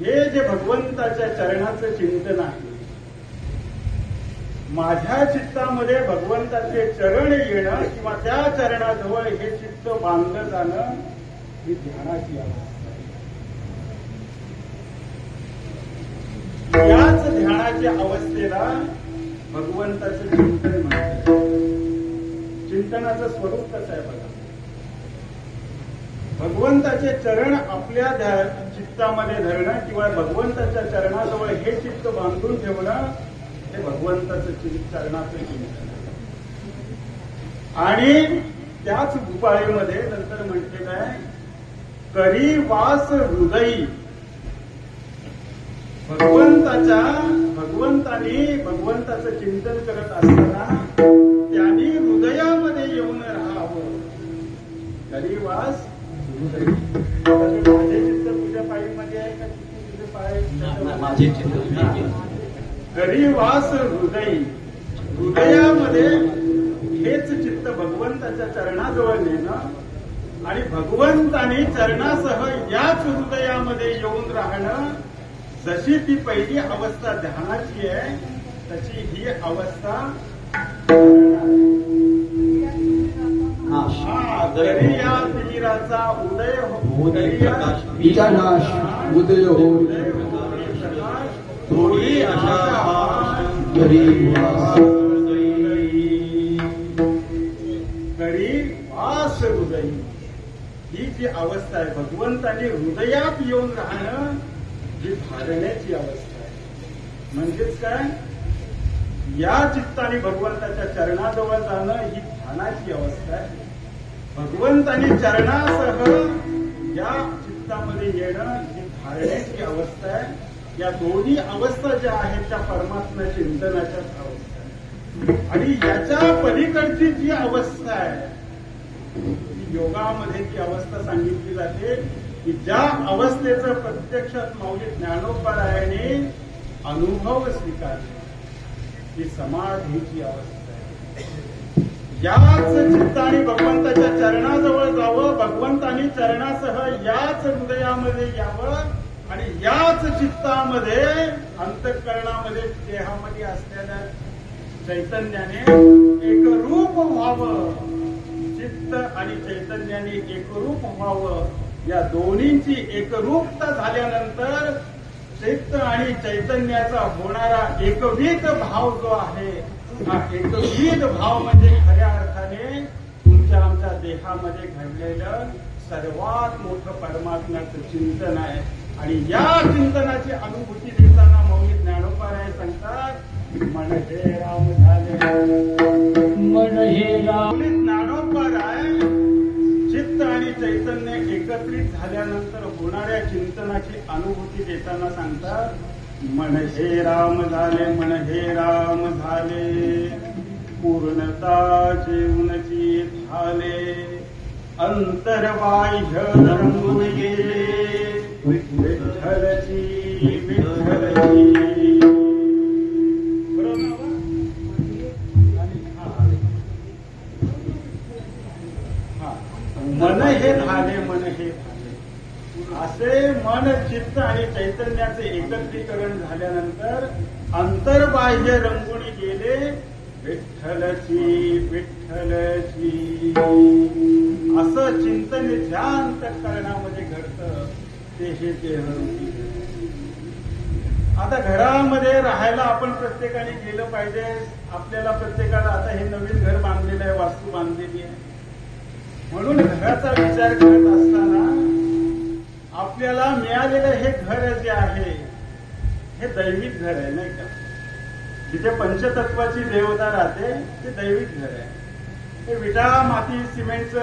हे जे भगवंताच्या चरणाचं चिंतन आहे, माझ्या चित्तामध्ये भगवंताचे चरण येणं किंवा त्या चरणाजवळ हे चित्त बांधलं जाणं ही ध्यानाची अवस्था आहे. याच ध्यानाच्या अवस्थेला भगवंताचं चिंतन म्हणतात. चिंतनाचं स्वरूप कसं आहे बघा. भगवंताचे चरण आपल्या चित्तामध्ये धरणं किंवा भगवंताच्या चरणाजवळ हे चित्त बांधून ठेवणं हे भगवंताचं चरणाचं चिंतन आहे. आणि त्याच भूपाळीमध्ये नंतर म्हटलेलं आहे, करी वास हृदयी. भगवंताचं चिंतन करत असताना त्यांनी हृदयामध्ये येऊन राहावं. घरी वास माझे चित्त तुझ्या पायीमध्ये आहे का तुझे पाय माझे चित्त घरी वास हृदयामध्ये हेच चित्त भगवंताच्या चरणाजवळ नेणं आणि भगवंताने चरणासह याच हृदयामध्ये येऊन राहणं. जशी ती पहिली अवस्था ध्यानाची आहे तशी ही अवस्था तरी या तीराचा उदय नाश उदय हो थोडी आशा घरी वास हृदय. ही जी अवस्था आहे भगवंताने हृदयात येऊन राहणं ही धारण्याची अवस्था आहे. म्हणजेच काय, या चित्ताने भगवंताच्या चरणाजवळ जाणं ही ध्यानाची अवस्था आहे. भगवंताने चरणासह या चित्तामध्ये येणं ही धारण्याची अवस्था आहे. या दोन्ही अवस्था ज्या आहेत त्या परमात्मा चिंतनाच्याच अवस्था आहे. आणि याच्या पलीकडची जी अवस्था आहे ती योगामध्ये ती अवस्था सांगितली जाते की ज्या अवस्थेचं प्रत्यक्षात माऊली ज्ञानोबरायाने अनुभव स्वीकारले ही समाधीची अवस्था आहे. याच चित्ताने भगवंताच्या चरणाजवळ जावं, भगवंतानी चरणासह याच हृदयामध्ये यावं आणि याच चित्तामध्ये अंतःकरणामध्ये देहामध्ये असलेल्या चैतन्याने एकरूप व्हावं. चित्त आणि चैतन्याने एकरूप व्हावं. या दोन्हींची एकरूपता झाल्यानंतर चित्त आणि चैतन्याचा होणारा एकविध भाव जो आहे हा एकविध भाव म्हणजे खऱ्या अर्थाने तुमच्या आमच्या देहामध्ये घडलेलं सर्वात मोठं परमात्म्याचं चिंतन आहे. आणि या चिंतनाची अनुभूती देताना मौली ज्ञानोबराय सांगतात मन हे राम झाले. मन हे राम. ज्ञानोबराय चित्त आणि चैतन्य एकत्रित झाल्यानंतर होणाऱ्या चिंतनाची अनुभूती देताना सांगतात मन हे राम झाले. मन हे राम झाले. पूर्णता जीवनची झाले. अंतर्बाह्य रंगून गेले. विठ्ठलची विठ्ठलची. बरोबर. मन हे झाले. मन हे झाले. असे मन चित्त आणि चैतन्याचे एकत्रीकरण झाल्यानंतर अंतर्बाह्य रंगुणी गेले. विठ्ठलची विठ्ठलची. असं चिंतन ज्या अंतःकरणामध्ये घडतं ते हे देहरूपी. आता घरामध्ये राहायला आपण प्रत्येकाने गेलं पाहिजे. आपल्याला प्रत्येकाला आता हे नवीन घर बांधलेलं आहे, वास्तू बांधलेली आहे. म्हणून घराचा विचार करत असताना आपल्याला मिळालेलं हे घर जे आहे हे दैविक घर आहे, नाही का. जिथे पंचतत्वाची देवता राहते ते दैविक घर आहे. हे विटा माती सिमेंटचं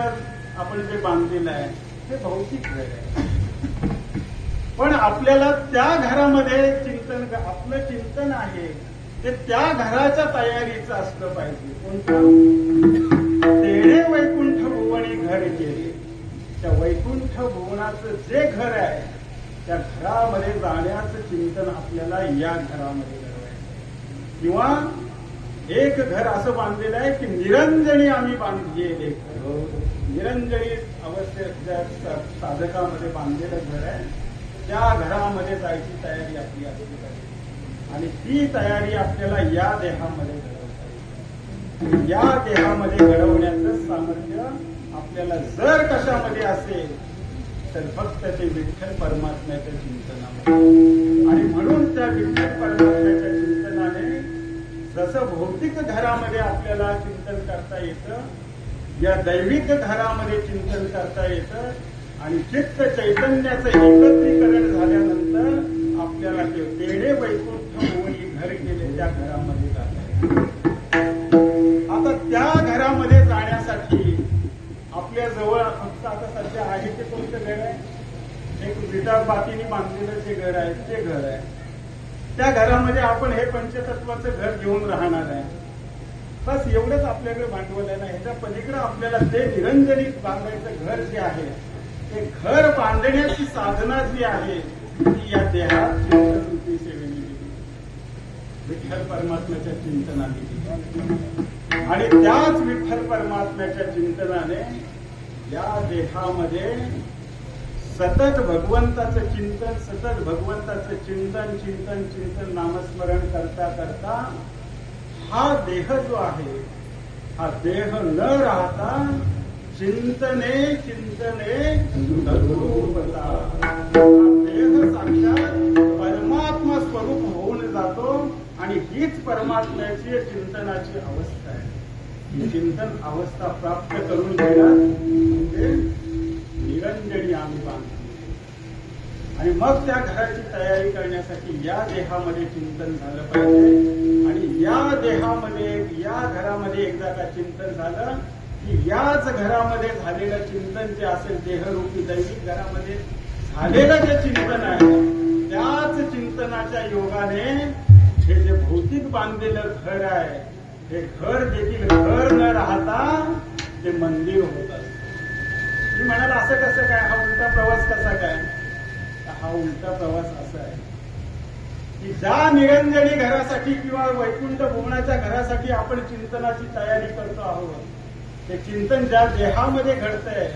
आपण जे बांधलेलं आहे ते भौतिक घर आहे. पण आपल्याला त्या घरामध्ये चिंतन, आपलं चिंतन आहे ते त्या घराच्या तयारीचं असलं पाहिजे. कोणतं? तेणे वैकुंठ भुवनी घर केले. त्या वैकुंठ भुवनाचं जे घर आहे त्या घरामध्ये जाण्याचं चिंतन आपल्याला या घरामध्ये करायचं. किंवा एक घर असं बांधलेलं आहे की निरंजनी आम्ही बांधलेले घर. निरंजनी अवस्थेच्या साधकामध्ये बांधलेलं घर आहे. त्या घरामध्ये जायची तयारी आपली असली पाहिजे. आणि ती तयारी आपल्याला या देहामध्ये घडवता येते. या देहामध्ये घडवण्याचं सामर्थ्य आपल्याला जर कशामध्ये असेल तर फक्त ते विठ्ठल परमात्म्याच्या चिंतनामध्ये. आणि म्हणून त्या विठ्ठल परमात्म्याच्या चिंतनाने जसं भौतिक घरामध्ये आपल्याला चिंतन करता येतं, या दैविक घरामध्ये चिंतन करता येतं. आणि चित्त चैतन्याचं एकत्रीकरण झाल्यानंतर आपल्याला ते तेणे वैकुंठ भुवनी घर केले त्या घरामध्ये जाता. आता त्या घरामध्ये जाण्यासाठी आपल्या जवळ फक्त आता सध्या आहे ते कोणतं घर आहे? एक विटा मातीने बांधलेलं जे घर आहे ते घर आहे. त्या घरामध्ये आपण हे पंचतत्वाचं घर घेऊन राहणार आहे. बस एवढंच आपल्याकडे भांडवल आहे ना. ह्याच्या पलीकडे आपल्याला ते निरंजनीत बांधायचं घर जे आहे, ते घर बांधण्याची साधना जी आहे ती या देहात चिंतनवृत्ती सेवेने दिली, विठ्ठल परमात्म्याच्या चिंतनाने दिली. आणि त्याच विठ्ठल परमात्म्याच्या चिंतनाने या देहामध्ये सतत भगवंताचं चिंतन, सतत भगवंताचं चिंतन चिंतन चिंतन नामस्मरण करता करता हा देह जो आहे, हा देह न राहता चिंतने चिंतने तद्रूपता, हा देह साक्षात परमात्मा स्वरूप होऊन जातो. आणि हीच परमात्म्याची चिंतनाची अवस्था आहे. ही चिंतन अवस्था प्राप्त करून घेणार म्हणजे निरंजनी आम्ही बांधतो. आणि मग त्या घराची तयारी करण्यासाठी या देहामध्ये चिंतन झालं पाहिजे. आणि या देहामध्ये, या घरामध्ये एकदा का चिंतन झालं की याच घरामध्ये झालेलं चिंतन जे असेल, देहरूपी दैविक घरामध्ये झालेलं जे चिंतन आहे, त्याच चिंतनाच्या योगाने हे जे भौतिक बांधलेलं घर आहे, हे घर देखील घर न राहता ते मंदिर होत असतं. मी म्हणाल असं कसं काय, हा उलटा प्रवास कसा काय? हा उलटा प्रवास असा आहे की ज्या निरंजनी घरासाठी किंवा वैकुंठ भुवनाच्या घरासाठी आपण चिंतनाची तयारी करतो आहोत, ते चिंतन ज्या देहामध्ये घडतंय,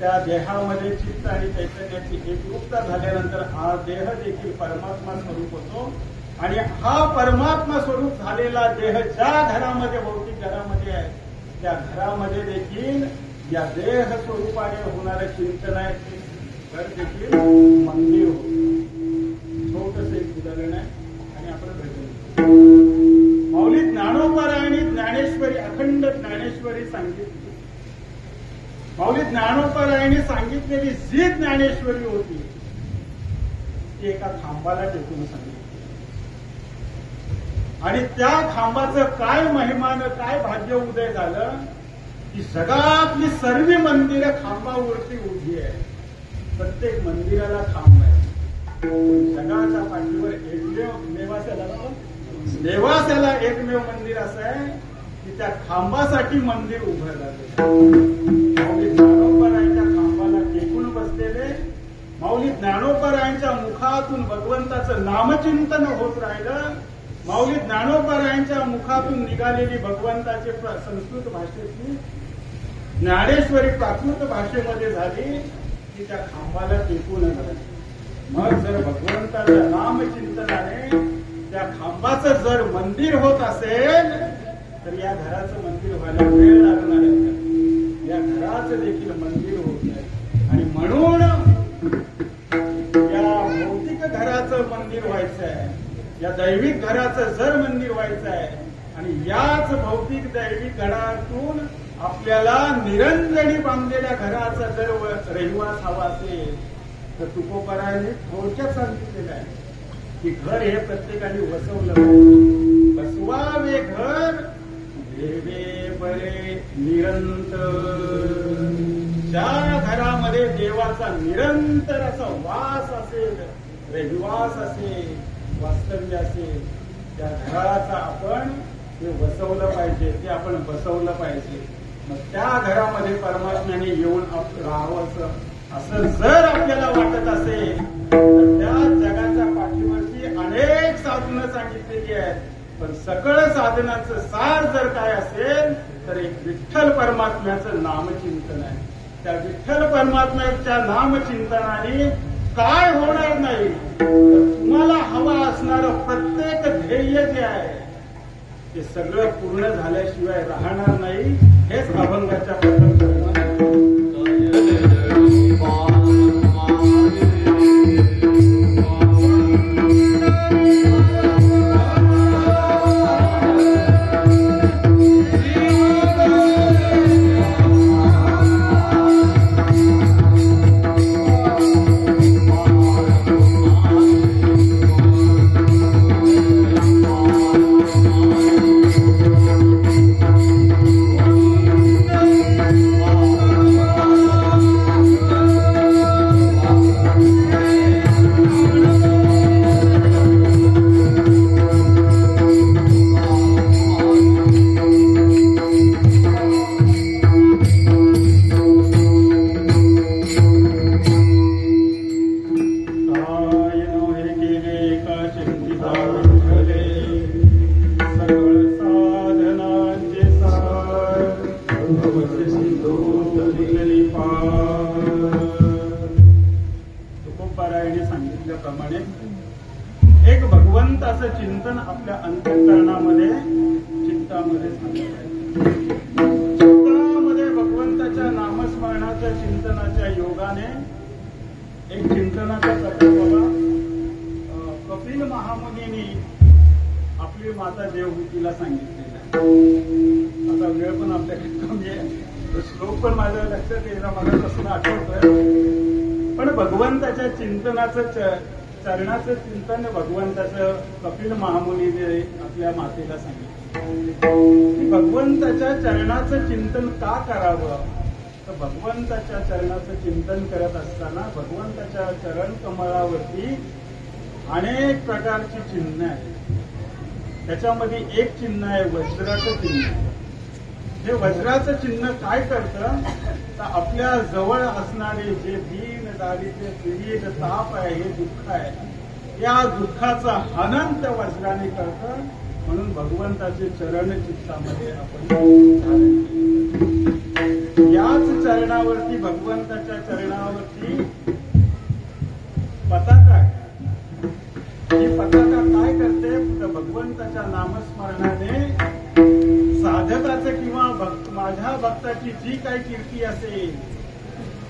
त्या देहामध्ये चित्त आणि चैतन्याची एकरूपता झाल्यानंतर हा देह देखील परमात्मा स्वरूप होतो. आणि हा परमात्मा स्वरूप झालेला देह ज्या घरामध्ये, भौतिक घरामध्ये आहे, त्या घरामध्ये देखील या देह स्वरूपाने होणारं चिंतन आहे, ते घर देखील मंदिर होतं. छोटंसं एक उदाहरण आहे आणि आपण भेटू. माऊली ज्ञानोबरायांनी ज्ञानेश्वरी, अखंड ज्ञानेश्वरी सांगितली. माऊली ज्ञानोबरायांनी सांगितलेली जी ज्ञानेश्वरी होती ती एका खांबाला टेकून सांगितली. आणि त्या खांबाचं काय महिमानं, काय भाग्य उदय झालं की जगातली सर्व मंदिरं खांबावरती उभी आहे. प्रत्येक मंदिराला खांब आहे. जगाच्या पाठीवर एकमेव नेवास्याला एकमेव मंदिर असं आहे की त्या खांबासाठी मंदिर उभं झालं. माऊली ज्ञानोबरायांच्या खांबाला टेकून बसलेले, माऊली ज्ञानोबरायांच्या मुखातून भगवंताचं नामचिंतन होत राहिलं. माऊली ज्ञानोबरायांच्या मुखातून निघालेली भगवंताची संस्कृत भाषेतली ज्ञानेश्वरी प्राकृत भाषेमध्ये झाली की त्या खांबाला टेकून झाली. मग जर भगवंताच्या नामचिंतनाने त्या खांबाचं जर मंदिर होत असेल तर या घराचं मंदिर व्हायला वेळ लागणार आहे. या घराचं देखील मंदिर होत आहे. आणि म्हणून या भौतिक घराचं मंदिर व्हायचं आहे, या दैविक घराचं जर मंदिर व्हायचं आहे. आणि याच भौतिक दैविक घरातून आपल्याला निरंजनी बांधलेल्या घराचा जर रहिवास हवा असेल तर तुकोबरायांनी थोडक्यात सांगितलेलं आहे की घर हे प्रत्येकाने वसवलं पाहिजे. बसवावे घर देवे बरे निरंतर. ज्या घरामध्ये देवाचा निरंतर असा वास असेल, रहिवास असेल, वास्तव्य असेल, त्या घराचा आपण ते वसवलं पाहिजे, ते आपण बसवलं पाहिजे. मग त्या घरामध्ये परमात्म्याने येऊन राहावं असं जर आपल्याला वाटत असेल तर त्या जगाच्या पाठीवरची अनेक साधनं सांगितलेली आहेत. पण सकळ साधनाचं सार जर काय असेल तर एक विठ्ठल परमात्म्याचं नामचिंतन आहे. त्या विठ्ठल परमात्म्याच्या नामचिंतनाने काय होणार नाही तर तुम्हाला हवा असणारं प्रत्येक ध्येय जे आहे ते सगळं पूर्ण झाल्याशिवाय राहणार नाही. हेच अभंगाच्या प्रथम Bye. दादांनी सांगितल्याप्रमाणे एक भगवंताचं चिंतन आपल्या अंतःकरणामध्ये चित्तामध्ये झालं पाहिजे. चित्तामध्ये भगवंताच्या नामस्मरणाच्या चिंतनाच्या योगाने एक चिंतनाचा प्रकार बाबा कपिल महामुनींनी आपली माता देवहूतीला सांगितलेला. आता वेळ पण आपल्याकडे कमी आहे, श्लोक पण माझ्या लक्षात येईल, मला तसं आठवतोय. पण भगवंताच्या चिंतनाचं चरणाचं चिंतन भगवंताचं कपिल महामुनीने आपल्या मातेला सांगितलं की भगवंताच्या चरणाचं चिंतन का करावं. तर भगवंताच्या चरणाचं चिंतन करत असताना भगवंताच्या चरण कमळावरती अनेक प्रकारची चिन्ह आहेत. त्याच्यामध्ये एक चिन्ह आहे वज्राचं चिन्ह. हे वज्राचं चिन्ह काय करतं तर आपल्या जवळ असणारे जे दीन दारिद्र्य पीडित ताप आहे, हे दुःख आहे, या दुःखाचा हनन त्या वज्राने करतं. म्हणून भगवंताचे चरण चित्तामध्ये आपण धारण केले. याच चरणावरती भगवंताच्या चरणावरती पताका आहे. ही पताका काय करते तर भगवंताच्या नामस्मरणाने साधकाचं किंवा माझ्या भक्ताची जी काही कीर्ती असेल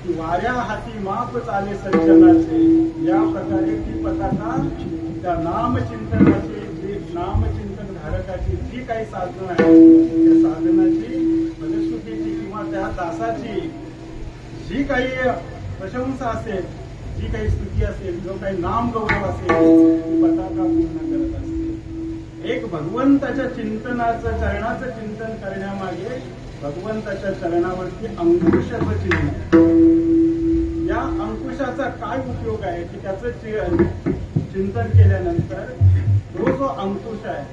ती वाऱ्या हाती माप चाले सज्जनाचे, या प्रकारे ती पताका त्या नामचिंतनाची जी नामचिंतन धारकाची जी काही साधनं आहे त्या साधनाची फलश्रुतीची किंवा त्या दासाची जी काही प्रशंसा असेल, जी काही स्तुती असेल, जो काही नाम गौरव असेल, ती पताका पूर्ण करत असते. एक भगवंताच्या चिंतनाचं चरणाचं चिंतन करण्यामागे भगवंताच्या चरणावरती अंकुशाचं चिन्ह आहे. या अंकुशाचा काय उपयोग आहे की त्याचं चिंतन केल्यानंतर तो जो अंकुश आहे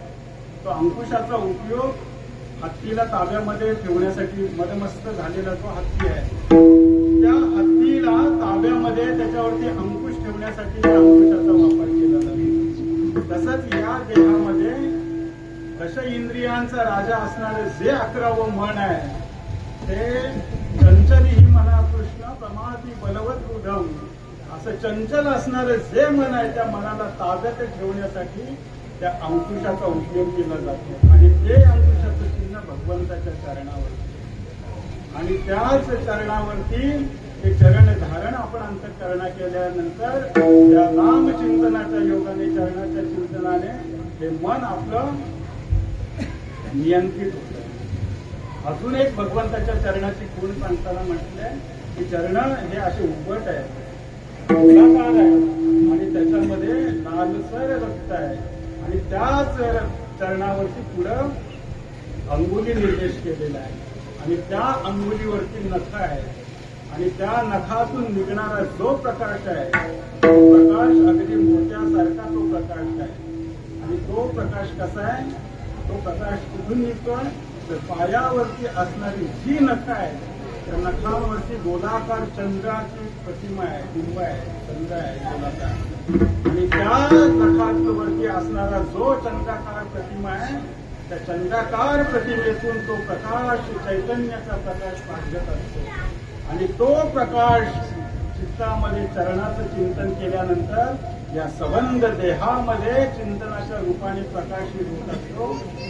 तो अंकुशाचा उपयोग हत्तीला ताब्यामध्ये ठेवण्यासाठी मदमस्त झालेला जो हत्ती आहे त्या हत्तीला ताब्यामध्ये त्याच्यावरती अंकुश ठेवण्यासाठी त्या अंकुशाचा वापर केला जातो. तसंच या देहामध्ये दश इंद्रियांचा राजा असणारे जे 11वं मन आहे ते चंचल ही मना कृष्ण प्रमाती बलवत उधम, असं चंचल असणारे जे मन आहे त्या मनाला ताब्यात ठेवण्यासाठी त्या अंकुशाचा उपयोग केला जातो. आणि ते अंकुशाचं चिन्ह भगवंताच्या चरणावरती, आणि त्याच चरणावरती ते चरण धारण आपण अंतःकरणा केल्यानंतर त्या नामचिंतनाच्या योगाने चरणाच्या चिंतनाने हे मन आपलं नियंत्रित होतं. अजून एक भगवंताच्या चरणाची गुण सांगताना म्हटलंय की चरण हे असे उभट आहे, गोलाकार आहे आणि त्याच्यामध्ये लालसर रक्त आहे, आणि त्याच चरणावरती पुढं अंगुली निर्देश केलेला आहे, आणि त्या अंगुलीवरती नख आहे, आणि त्या नखातून निघणारा जो प्रकाश आहे तो प्रकाश अगदी मोत्यासारखा तो प्रकाश आहे. आणि तो प्रकाश कसा आहे, तो प्रकाश कुठून निघतोय तर पायावरती असणारी जी नख आहे त्या नखांवरती गोलाकार चंद्राची प्रतिमा आहे, बिंब आहे, चंद्र आहे गोलाकार, आणि त्या नखांवरती असणारा जो चंद्राकार प्रतिमा आहे त्या चंद्राकार प्रतिमेतून तो प्रकाश चैतन्याचा प्रकाश पाठवत असतो. आणि तो प्रकाश चित्तामध्ये चरणाचं चिंतन केल्यानंतर या संबंध देहामध्ये चिंतनाच्या रूपाने प्रकाशित होत असतो.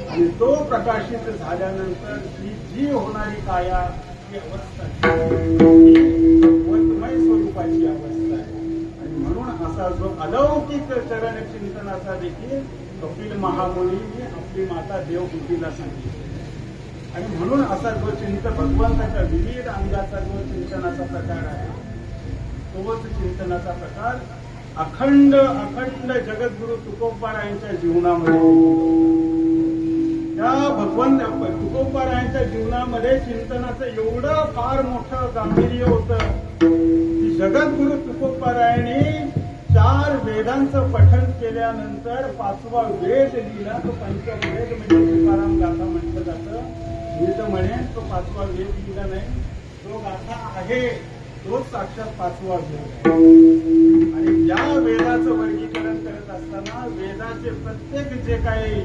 आणि तो प्रकाशित झाल्यानंतर जी होणारी काया ही अवस्था भगवंतमय स्वरूपाची अवस्था आहे. आणि म्हणून असा जो अलौकिक चरण चिंतनाचा देखील कपिल महामुनींनी आपली माता देवहूतीला सांगितले. आणि म्हणून असा जो भगवंताच्या विविध अंगाचा जो चिंतनाचा प्रकार आहे तोच चिंतनाचा प्रकार अखंड जगद्गुरु तुकोबारायांच्या जीवनामध्ये, त्या भगवंत तुकोबारायांच्या जीवनामध्ये चिंतनाचं एवढं फार मोठं गांभीर्य होतं की जगद्गुरु तुकोबारायांनी 4 वेदांचं पठण केल्यानंतर 5वा वेद लिहिला. तो पंचवेद म्हणजे तुकाराम गाथा म्हटलं जातं. मी तर म्हणेन तो 5वा वेद लिहिला नाही, जो गाथा आहे तोच साक्षात 5वा वेद आहे. आणि या वेदाचं वर्गीकरण करत असताना वेदाचे प्रत्येक जे काही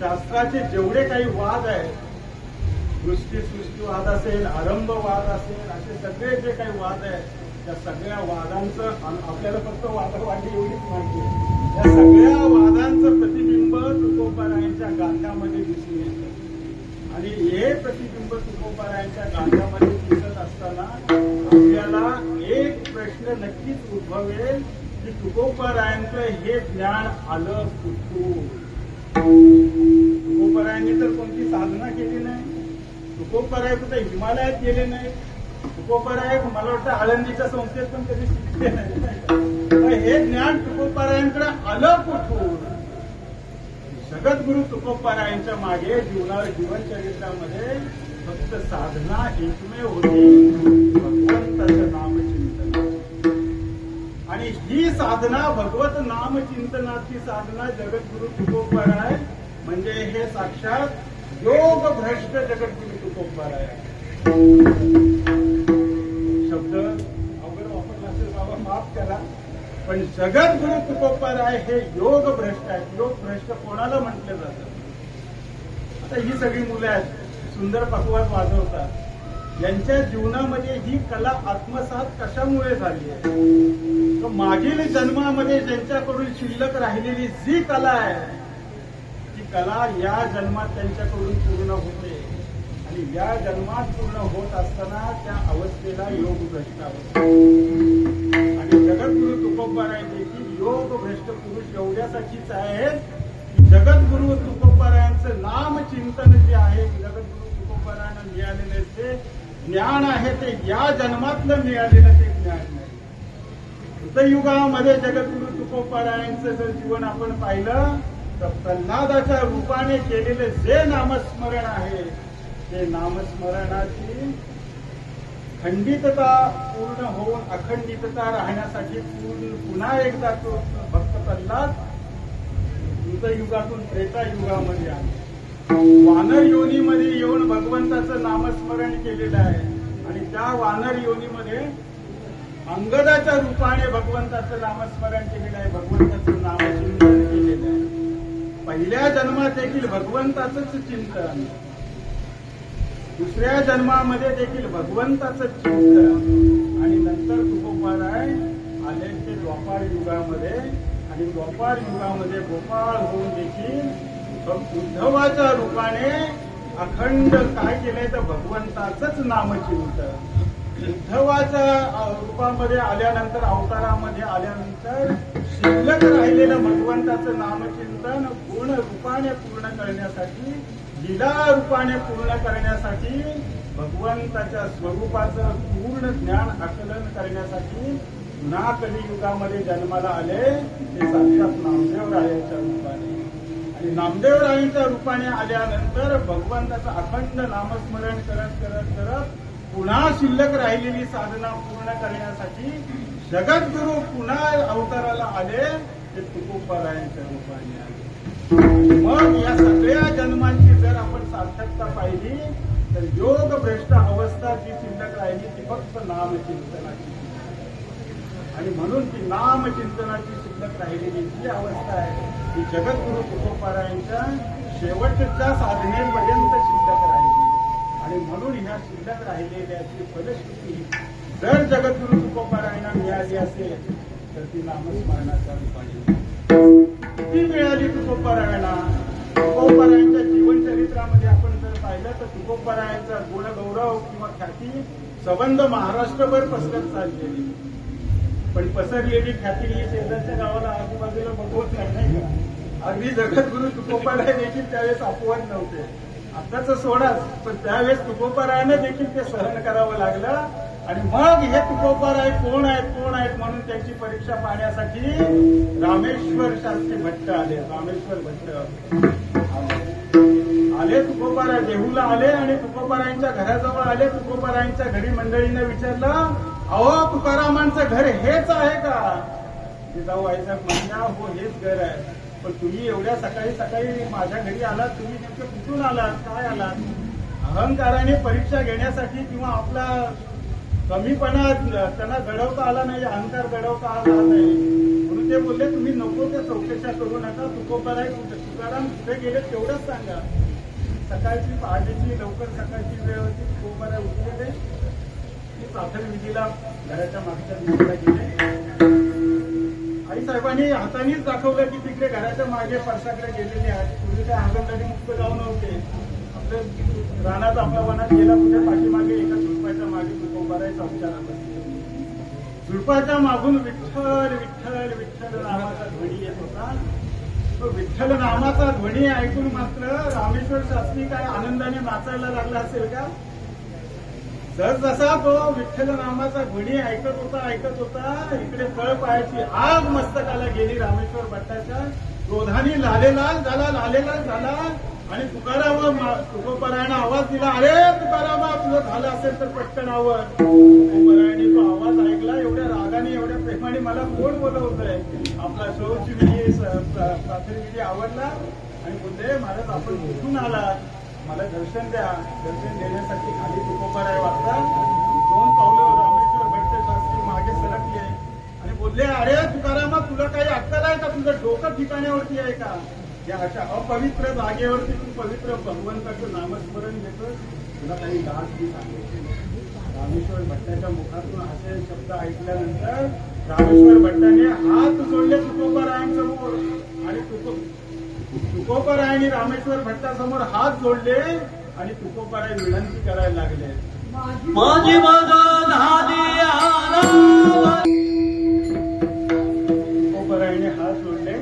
शास्त्राचे जेवढे काही वाद आहेत, सृष्टीवाद असेल, आरंभवाद असेल, असे सगळे जे काही वाद आहेत या सगळ्या वादांचं आपल्याला फक्त वादवादी एवढीच माहिती आहे. या सगळ्या वादांचं प्रतिबिंब तुकोबारायांच्या गाथ्यामध्ये दिसून येतं. आणि हे प्रतिबिंब तुकोबारायांच्या गाथ्यामध्ये दिसत असताना आपल्याला एक प्रश्न नक्कीच उद्भवेल की तुकोबारायांचं हे ज्ञान आलं कुठून? तुकोबारायांनी तर कोणती साधना केली नाही. तुकोबाराय कुठे हिमालयात गेले नाही. तुकोबाराय मला वाटतं आळंदीच्या संस्थेत पण कधी शिकले नाही. हे ज्ञान तुकोबारायांकडे आलं कुठून? जगद्गुरु तुकोबारायांच्या मागे जीवनचरित्रामध्ये फक्त साधना एकमेव होती, भगवंताचं नामचिंतन. आणि ही साधना भगवत नामचिंतनाची साधना जगद्गुरु तुकोबाराय म्हणजे हे साक्षात योग भ्रष्ट जगद्गुरु तुकोबाराय. शब्द अवघड वापरला असेल बाबा माफ करा, पण जगद्गुरु तुकोबाराय हे योग भ्रष्ट आहेत. योग भ्रष्ट कोणाला म्हटलं जातं? आता ही सगळी मुलं आहेत, सुंदर पकवाज वाजवतात. यांच्या जीवनामध्ये ही कला आत्मसात कशामुळे झाली आहे? तर मागील जन्मामध्ये ज्यांच्याकडून शिल्लक राहिलेली जी कला आहे ती कला या जन्मात त्यांच्याकडून पूर्ण होते. आणि या जन्मात पूर्ण होत असताना त्या अवस्थेला योग भ्रष्ट अवस्था. आणि जगद्गुरु तुकोबाराय देखील योग भ्रष्ट पुरुष एवढ्यासाठीच आहेत की जगद्गुरु तुकोबारायांचं नामचिंतन जे आहे, जगद्गुरु तुकोबारायांना मिळालेले जे ज्ञान आहे ते या जन्मातलं मिळालेलं ते ज्ञान नाही. कृतयुगामध्ये जगद्गुरु तुकोबारायांचं जर जीवन आपण पाहिलं तर प्रल्हादाच्या रूपाने केलेले जे नामस्मरण आहे ते नामस्मरणाची खंडितता पूर्ण होऊन अखंडितता राहण्यासाठी पुन्हा एकदा तो भक्त प्रल्हाद कृतयुगातून त्रेतायुगामध्ये आले. वानर योनीमध्ये येऊन भगवंताचं नामस्मरण केलेलं आहे. आणि त्या वानर योनीमध्ये अंगदाच्या रूपाने भगवंताचं नामस्मरण केलेलं आहे, भगवंताचं नामचिंतन केलेलं आहे. पहिल्या जन्मात देखील भगवंताचंच चिंतन, दुसऱ्या जन्मामध्ये देखील भगवंताचं चिंतन. आणि नंतर तुकोबाराय आले ते द्वापार युगामध्ये. आणि द्वापार युगामध्ये गोपाळ होऊन देखील उद्धवाच्या रूपाने अखंड काय केलंय तर भगवंताचंच नामचिंतन. उद्धवाच्या रूपामध्ये आल्यानंतर, अवतारामध्ये आल्यानंतर शिल्लक राहिलेलं भगवंताचं नामचिंतन गुण रूपाने पूर्ण करण्यासाठी, लीला रूपाने पूर्ण करण्यासाठी, भगवंताच्या स्वरूपाचं पूर्ण ज्ञान आकलन करण्यासाठी पुन्हा कलियुगामध्ये जन्माला आले ते साक्षात नामदेवरायांच्या रूपाने. आणि नामदेवरायांच्या रूपाने आल्यानंतर भगवंताचं अखंड नामस्मरण करत करत करत पुन्हा शिल्लक राहिलेली साधना पूर्ण करण्यासाठी जगद्गुरु पुन्हा अवताराला आले ते तुकोबारायांच्या रूपाने आले. मग या सगळ्या जन्मांची जर आपण सार्थकता पाहिली तर योग भ्रष्ट अवस्था जी शिल्लक राहिली ती फक्त नामचिंतनाची. आणि म्हणून ती नामचिंतनाची शिल्लक राहिलेली जी अवस्था आहे ती जगद्गुरु तुकोबारायांच्या शेवटच्या साधनेपर्यंत शिल्लक राहिली. आणि म्हणून ह्या शिल्लक राहिलेल्याची फलश्रुती जर जगद्गुरु तुकोबारायांना मिळाली असेल तर ती नामस्मरणाच्या रूपाने. किती मिळाली तुकोबारायांना? तुकोबारायांच्या जीवनचरित्रामध्ये आपण जर पाहिलं तर तुकोबारायांचा गुणगौरव किंवा ख्याती संबंध महाराष्ट्रभर पसरत चाललेली. पण पसरलेली ख्याती ही शेजारच्या गावाला आजूबाजूला बघवत नाही का? अगदी जगद्गुरु तुकोबाराय देखील त्यावेळेस अपवाद नव्हते. आताच सोडाच, पण त्यावेळेस तुकोबारायांना देखील ते सहन करावं लागलं. आणि मग हे तुकोबाराय कोण आहेत म्हणून त्यांची परीक्षा पाहण्यासाठी रामेश्वर शास्त्री भट्ट आले. रामेश्वर भट्ट आले, तुकोबाराय देहूला आले आणि तुकोबारायांच्या घराजवळ आले. तुकोबारायांच्या घरी मंडळीने विचारलं, अहो तुकारामांचं घर हेच आहे का? जाऊ आईचा म्हणण्या, हो हेच घर आहे. पण तुम्ही एवढ्या सकाळी सकाळी माझ्या घरी आलात, तुम्ही नेमकं कुठून आलात, काय आलात? अहंकाराने परीक्षा घेण्यासाठी किंवा आपला कमीपणा त्यांना घडवता आला नाही, अहंकार घडवता आला नाही म्हणून ते बोलले तुम्ही नको त्या चौकशा करू नका. तुकोबाराय तुकाराम कुठे गेले तेवढंच सांगा. सकाळची पहाटेची लवकर सकाळची वेळ होती. तुकोबाराय उठलेले की प्राथमिक विधीला घराच्या मागच्या दिशेला गेले. आई साहेबांनी हातानेच दाखवलं की तिकडे घराच्या मागे परसाकडे गेलेले आहेत. पूर्वी काय आंगणवाडी मुक्त गाव नव्हते. आपल्या रानात आपल्या वनात गेला कुठे पाठीमागे एका झुडपाच्या मागे तुकोबारायचा उपचारात झुडपाच्या मागून विठ्ठल विठ्ठल विठ्ठल नामाचा ध्वनी येत होता. तो विठ्ठल नामाचा ध्वनी ऐकून मात्र रामेश्वर शास्त्री काय आनंदाने नाचायला लागला असेल का? जसा तो विठ्ठल नामाचा ध्वनी ऐकत होता इकडे तळ पायाची आग मस्तकाला गेली रामेश्वर भट्टाच्या. क्रोधाने लालेलाल झाला आणि तुकोबारायनं आवाज दिला, अरे तुकारामा तुझं झालं असेल तर पटकन आवर. तुकोबारायने तो आवाज ऐकला. एवढ्या रागाने एवढ्या प्रेमाने मला कोण बोलवतोय? आपला शौची विधी प्राथमिक विधी आवडला आणि बोलले, महाराज आपण कुठून आला? मला दर्शन द्या. दर्शन देण्यासाठी खाली तुकोबाराय वागतात. 2 पावलं रामेश्वर भट्ट शास्त्री मागे सरकले आणि बोलले, अरे तुकारामा तुला काही अक्कल आहे का? तुझं डोकं ठिकाण्यावरती आहे का? या अशा अपवित्र जागेवरती तू पवित्र भगवंताचं नामस्मरण घेतोस. तुला काही लाज बी सांगायची. रामेश्वर भट्टाच्या मुखातून असे शब्द ऐकल्यानंतर रामेश्वर भट्टाने हात जोडले तुकोबारायांसमोर आणि तुकोबारायांनी रामेश्वर भट्टासमोर हात जोडले आणि तुकोबाराय विनंती करायला लागले, माझी तुकोबारायांनी हात जोडले.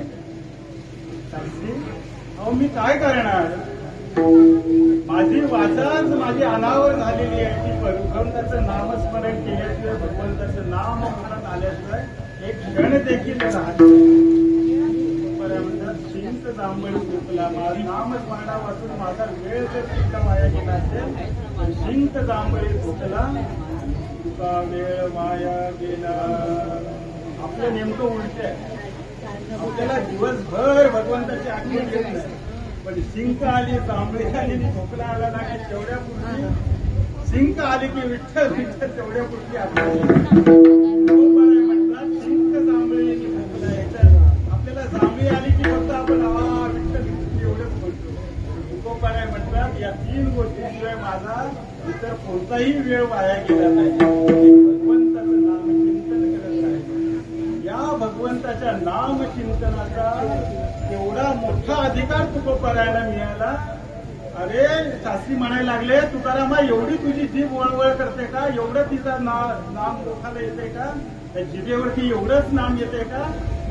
शास्त्री, अहो मी काय करणार? माझी वाचाच माझी अनावर झालेली आहे. ती भगवंताचं नामस्मरण केल्याशिवाय भगवंताचं नाम म्हणत आल्याशिवाय एक क्षण देखील राहत म्हणतात, शिंत जांभळी झोपला. माझं नामस्मरणा वाचून माझा वेळ जर तितका वाया गेला असेल तर शिंत जांभळी झोपला तुका वेळ वाया गेला. आपलं नेमकं उलट आहे. आपल्याला दिवसभर भगवंताची आठवण येत नाही, पण शिंक आली, जांभळी आली, झोपला आला नाही, तेवढ्या पुरती शिंक आली की विठ्ठल विठ्ठल तेवढ्या पुरती आपल्याला म्हणतात शिंक जांभळी झोपला. याच्यात आपल्याला जांभळी आली की फक्त आपण विठ्ठल विठ्ठल एवढंच बोलतो. तुकोबाराय म्हणतात या 3 गोष्टीशिवाय माझा इतर कोणताही वेळ वाया गेला नाही. भगवंताचं नामचिंतन करत आहे. या भगवंताच्या नामचिंतनाचा एवढा मोठा अधिकार तुकोबारायला मिळाला. अरे शास्त्री म्हणायला लागले, तुकारामा एवढी तुझी जीभ वळवळ करते का? एवढं तिचा नाम लोकाला येते का? त्या जिभेवरती एवढंच नाम येते का?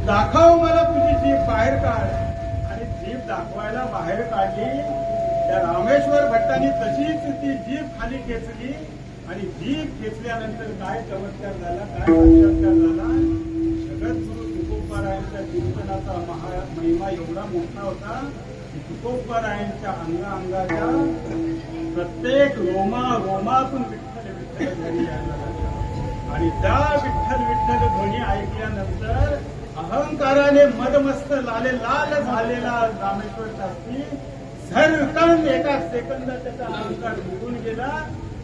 दाखव मला तुझी जीभ, बाहेर काढ. आणि जीभ दाखवायला बाहेर काढली. त्या रामेश्वर भट्टांनी तशीच ती जीभ खाली खेचली आणि जीभ खेचल्यानंतर काय चमत्कार झाला, काय साक्षात्कार झाला. जगद्गुरु तुकोबारायांच्या चिंतनाचा महिमा एवढा मोठा होता की तुकोबारायांच्या अंगाच्या प्रत्येक रोमातून विठ्ठल विठ्ठल ध्वनी यायला लागला. आणि त्या विठ्ठल विठ्ठल ध्वनी ऐकल्यानंतर अहंकाराने मदमस्त लाल झालेला रामेश्वर शास्त्री झरकन एका सेकंदात त्याचा अहंकार निघून गेला.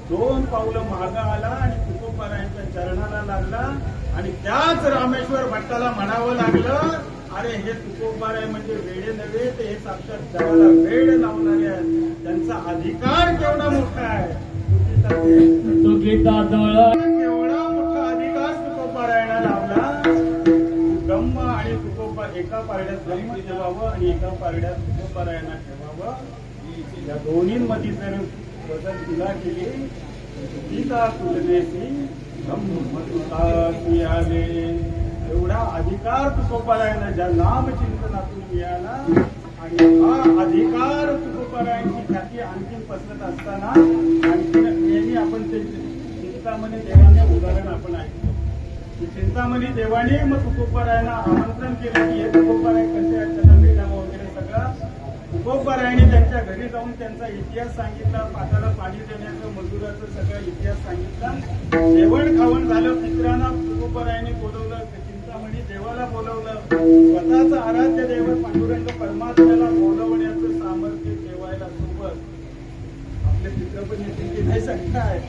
2 पावलं मागं आला आणि तुकोबारायांच्या चरणाला लागला. आणि त्याच रामेश्वर भट्टाला म्हणावं लागलं, अरे हे तुकोबाराय म्हणजे वेडे नव्हे, ते हे साक्षात जगाला वेड लावणारे आहेत. त्यांचा अधिकार केवढा मोठा आहे. केवढा मोठा अधिकार तुकोबारायला लावला. ब्रह्म आणि तुकोबा एका पारड्यात ब्रह्म ठेवावं आणि एका पारड्यात तुकोबारायांना ठेवावं. या दोन्हींमध्ये जर बदल तुला केली सीता तुलनेशी आले. एवढा अधिकार तुकोबारायांना ज्या नामचिंतनातून मिळाला. आणि हा अधिकार तुकोबारायांची ख्याती आणखी पसरत असताना आणखी नेहमी आपण ते चिंतामणी देवाने उदाहरण आपण ऐकतो. चिंतामणी देवाने मग तुकोबारायांना आमंत्रण केलं की हे तुकोबाराय कसे आहेत, त्यांना भेटावं वगैरे सगळं. तुकोबारायांनी त्यांच्या घरी जाऊन त्यांचा इतिहास सांगितला. पाटाला पाणी देण्याचं, मजुराचं सगळा इतिहास सांगितला. जेवण खावण झालं. पितरांना तुकोबारायांनी बोलवलं, चिंतामणी देवाला बोलवलं. स्वतःचं आराध्य दैवत पांडुरंग परमात्म्याला बोलवण्याचं सामर्थ्य ठेवायला सोबत आपले पित्र पण येतील की नाही सांगताय.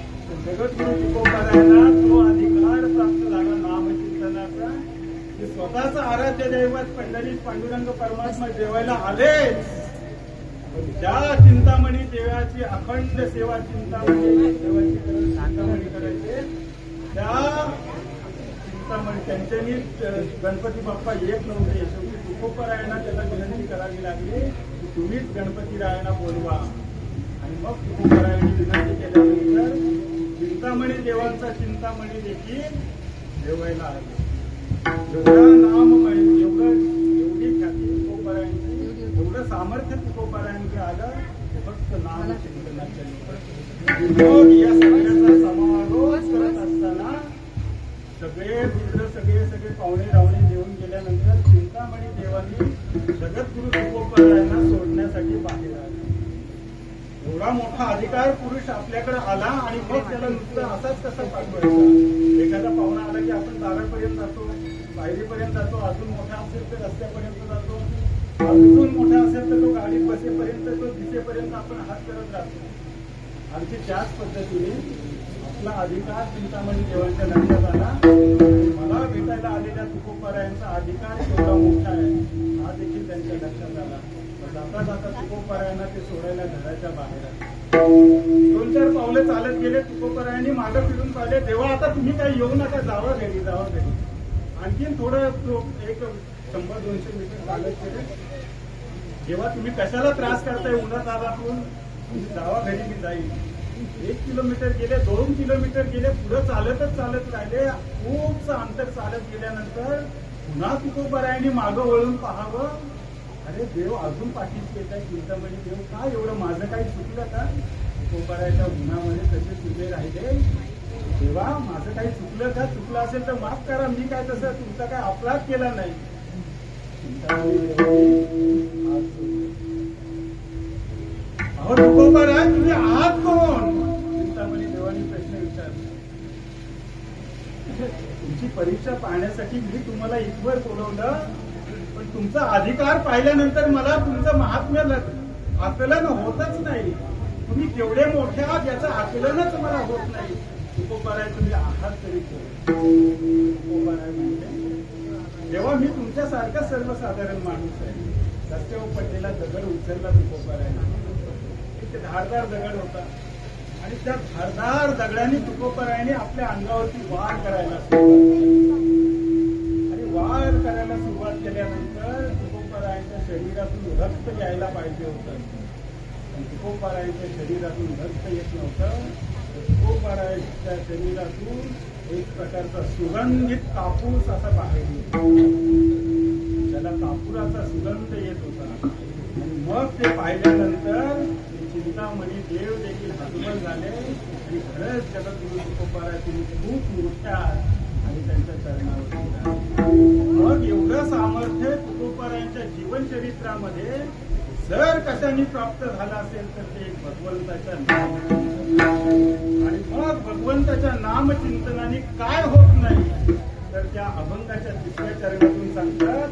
जगद्गुरु तुकोबारायांना तो अधिकार प्राप्त झाला नामचिंतनाचा की स्वतःचं आराध्य दैवत पंढरीत पांडुरंग परमात्मा जेवायला आलेच ज्या चिंतामणी देवाची अखंड सेवा चिंतामणी देवाची चिंतामणी करायचे त्या चिंतामणी त्यांच्यानी गणपती बाप्पा येत नव्हते. शेवटी तुकोबरायांना त्याला विनंती करावी लागली की तुम्हीच गणपती रायांना बोलवा. आणि मग तुकोबरायांनी विनंती केल्यानंतर चिंतामणी देवांचा चिंतामणी देखील देवायला आले. एवढं नाम एवढी ख्याती तुकोबरायांची, एवढं सामर्थ्य तुकोबरायांचे आलं ते फक्त नाम चिंतनाच्या. मग या सगळ्याचा समारोप करत असताना सगळे मित्र सगळे पाहुणे रावणे जेवून गेल्यानंतर चिंतामणी देवांनी जगद्गुरु तुकोबरायांना सोडण्यासाठी बाहेर आले. एवढा मोठा अधिकार पुरुष आपल्याकडे आला आणि मग त्याला नुसतं असाच कसा पाठवायचा. एखादा पाहुणा आला की आपण दारापर्यंत जातो, पायरीपर्यंत जातो, अजून मोठा असेल तर रस्त्यापर्यंत जातो, अजून मोठा असेल तर तो गाडी बसेपर्यंत, तो दिसेपर्यंत आपण हात करत राहतो. आणखी त्याच पद्धतीने आपला अधिकार चिंतामणी देवांच्या लक्षात आला. मला भेटायला आलेल्या तुकोबरायांचा अधिकार एवढा मोठा आहे हा देखील त्यांच्या लक्षात आला. जाता जाता तुकोबरायांना ते सोडायला घराच्या बाहेर आले. 2-4 पावले चालत गेले. तुकोबरायांनी मागं फिरून पाहिले, देवा आता तुम्ही काही येऊ नका, जावा घरी जावा घरी. आणखीन थोडं एक 100-200 मीटर चालत गेले. जेव्हा तुम्ही कशाला त्रास करताय उन्हात आलातून, जावा घरी मी जाईल. 1 किलोमीटर गेले, 2 किलोमीटर गेले, पुढे चालतच चालत राहिले. खूपच अंतर चालत गेल्यानंतर पुन्हा तुकोबरायांनी मागं वळून पाहावं, अरे देव अजून पाठीशी येत आहे. चिंतामणी देव का एवढं, माझं काही चुकलं का? तुकोबराच्या उन्हामध्ये तसे उभे राहिले. देवा माझं काही चुकलं का? चुकलं असेल तर माफ करा, मी काय तसं तुमचा काय अपराध केला नाही. अहो तुकोबराय तुम्ही आहात कोण? चिंतामणी देवानी प्रश्न विचारला. तुमची परीक्षा पाहण्यासाठी मी तुम्हाला इथवर बोलवलं, पण तुमचा अधिकार पाहिल्यानंतर मला तुमचं महात्म्य आकलन होतच नाही. तुम्ही केवढे मोठे आहात याचं आकलनच मला होत नाही. तुकोबराय तुम्ही आहात तरी तुकोबराय म्हणजे जेव्हा मी तुमच्यासारखा सर्वसाधारण माणूस आहे. रस्त्यावर पडलेला दगड उचलला तुकोबरायने. एक धारदार दगड होता आणि त्या धारदार दगडाने तुकोबरायने आपल्या अंगावरती वार करायला सुरुवात केली. आणि वार करायला सुरुवात केल्यानंतर तुकोबरायांच्या शरीरातून रक्त यायला पाहिजे होतं. तुकोबरायांच्या शरीरातून रक्त येत नव्हतं. तुकोबरायांच्या शरीरातून एक प्रकारचा सुगंधित कापूस असा बाहेर येतो. त्याला कापुराचा सुगंध येत होता. आणि मग ते पाहिल्यानंतर चिंतामणी देव देखील हतबल झाले आणि खरंच जगद्गुरु तुकोबराय तुम्ही खूप मोठ्या आणि त्यांच्या चरणावर. मग एवढं सामर्थ्य तुकोबरायांच्या जीवनचरित्रामध्ये जर कशाने प्राप्त झालं असेल तर ते भगवंताच्या नाम. आणि मग भगवंताच्या नामचिंतनाने काय होत नाही तर त्या अभंगाच्या 3ऱ्या चरणातून सांगतात,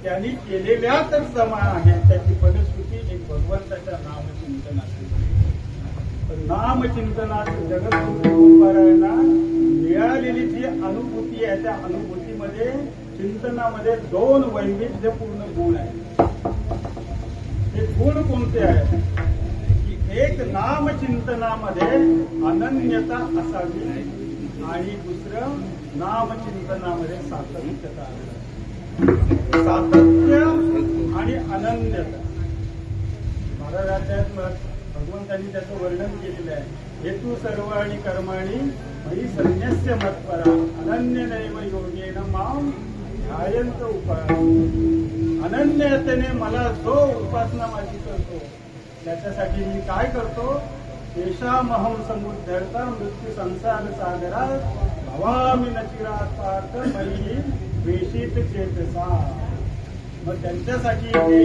त्यांनी केलेल्या तर जमा आहे त्याची फलश्रुती एक भगवंताच्या नामचिंतनाची. नामचिंतनात जगद्गुरुपरायणा मिळालेली जी अनुभूती आहे त्या अनुभूतीमध्ये चिंतनामध्ये 2 वैविध्यपूर्ण गुण आहेत. हे गुण कोणते आहेत की एक नामचिंतनामध्ये अनन्यता असावी आणि दुसरं नामचिंतनामध्ये सातत्यता असावी. सातत्य आणि अनन्यता महाराजांच्या भगवंतांनी त्याचं वर्णन केलेलं आहे. हेतू सर्व आणि कर्माणी मयि संन्यस्य मत्परा अनन्य नैव योगेन माम ध्यायंत उपाय. अनन्यतेने मला जो उपासना माझी करतो त्याच्यासाठी मी काय करतो. येषामहं समुद्धरता मृत्यू संसार सागरात भवामी न चिरात पार्थ मयि वेशित चेतसा. मग त्यांच्यासाठी ते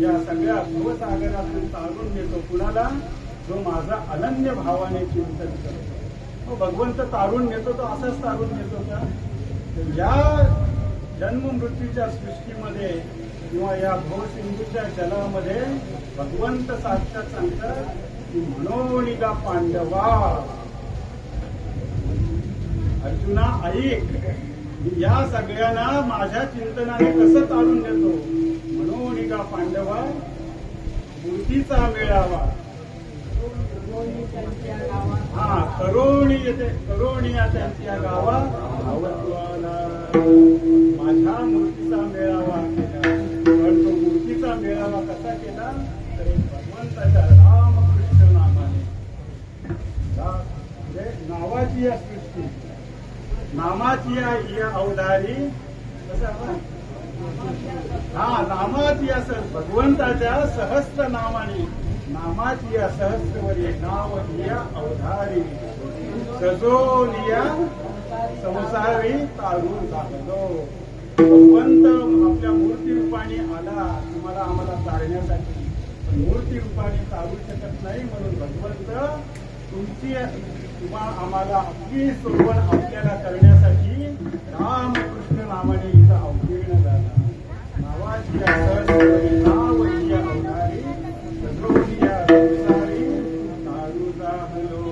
या सगळ्या भवसागरातून तारून नेतो कुणाला जो माझा अनन्य भावाने चिंतन करतो. भगवंत तारून नेतो तो असाच तारून नेतो का. या जन्म मृत्यूच्या सृष्टीमध्ये किंवा या भवसिंधूच्या जलामध्ये भगवंत साक्षात सांगतात की मनोनिगा पांडवा. अर्जुना ऐक या सगळ्यांना माझ्या चिंतनाने कसं तारून नेतो. मनोनिगा पांडवा मूर्तीचा मेळावा. करोणी येते करोणिया त्यांच्या गावा भावत्वाला. माझ्या मूर्तीचा मेळावा केला. पण तो मूर्तीचा मेळावा कसा केला तर भगवंताच्या रामकृष्ण नामाने. नावाची या सृष्टी नामाची या अवधारी कसं नामाची या भगवंताच्या सहस्त्र नामाने नामाची या सहस्रवरी नाव या अवधारी सजोनिया संसारी तारून लागलो. भगवंत आपल्या मूर्ती रूपाने आला तुम्हाला आम्हाला तारण्यासाठी. मूर्ती रूपाने तारू शकत नाही म्हणून भगवंत तुम्हाला आम्हाला आपली सोडवण आपल्याला करण्यासाठी रामकृष्ण नावाने इथं अवतीर्ण झाला. नावाची या सहस्रवरी नाव या अवधारी सजोनिया संसारी तारू लागलो.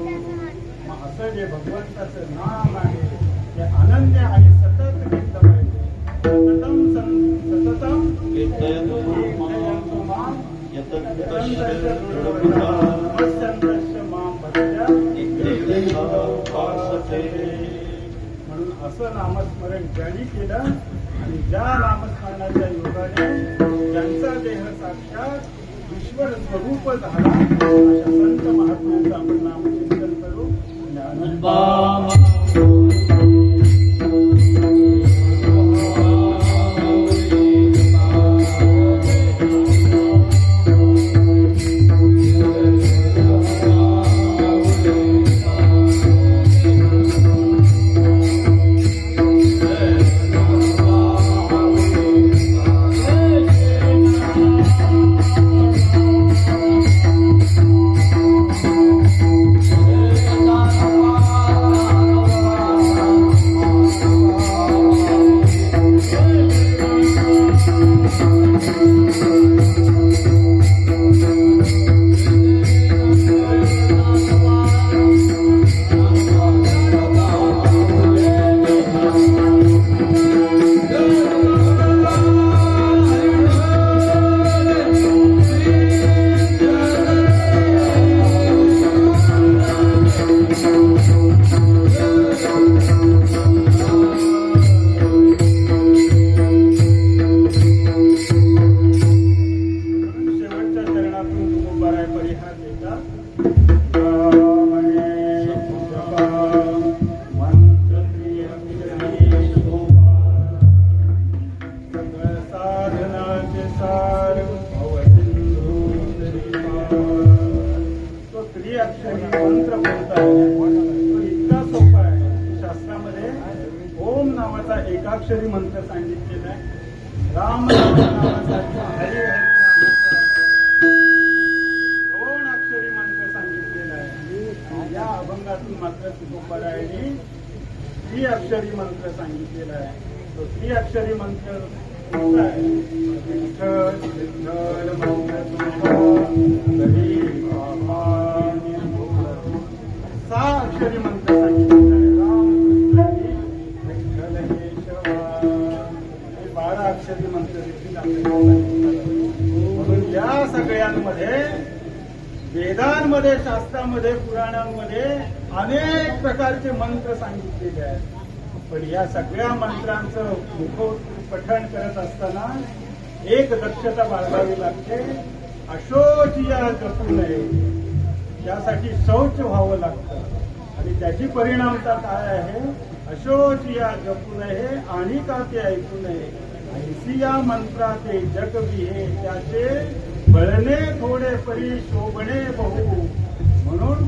मग असं जे भगवंताचं नाम आहे ते अनन्य आणि सतत घेतलं पाहिजे. सततम माम म्हणून असं नामस्मरण ज्यांनी केलं आणि ज्या नामस्मरणाच्या योगाने ज्यांचा देह साक्षात ईश्वर स्वरूप झाला अशा संत महात्म्यांचं आपण नामचिंतन करू. एकाक्षरी मंत्र सांगितलेला आहे. राम नावासाठी हरी दोन अक्षरी मंत्र सांगितलेला आहे. या अभंगातून मात्र तुकोबारायांनी त्रिअक्षरी मंत्र सांगितलेला आहे. तो त्रिअक्षरी मंत्र काय विठ्ठल विठ्ठल मंत्र तुझा तरी पापानी भोग. 6 अक्षरी मंत्र सांगितले. राम कृष्ण हरी विठ्ठल केशवा. हे 12 अक्षरी मंत्र देखील आपल्याला सांगितले. म्हणून या सगळ्यांमध्ये वेदांमध्ये, शास्त्रामध्ये, पुराणांमध्ये अनेक प्रकारचे मंत्र सांगितलेले आहेत. पण या सगळ्या मंत्रांचं मुखोद्गत पठण करत असताना एक दक्षता बाळगावी लागते. अशोचिया जपू नये. त्यासाठी शौच व्हावं लागतं आणि त्याची परिणामता काय आहे? अशोचिया जपू नये आणि का ते ऐकू नये. ऐसी या मंत्राचे जग विहे त्याचे बळणे थोडे परी शोभणे बहु. म्हणून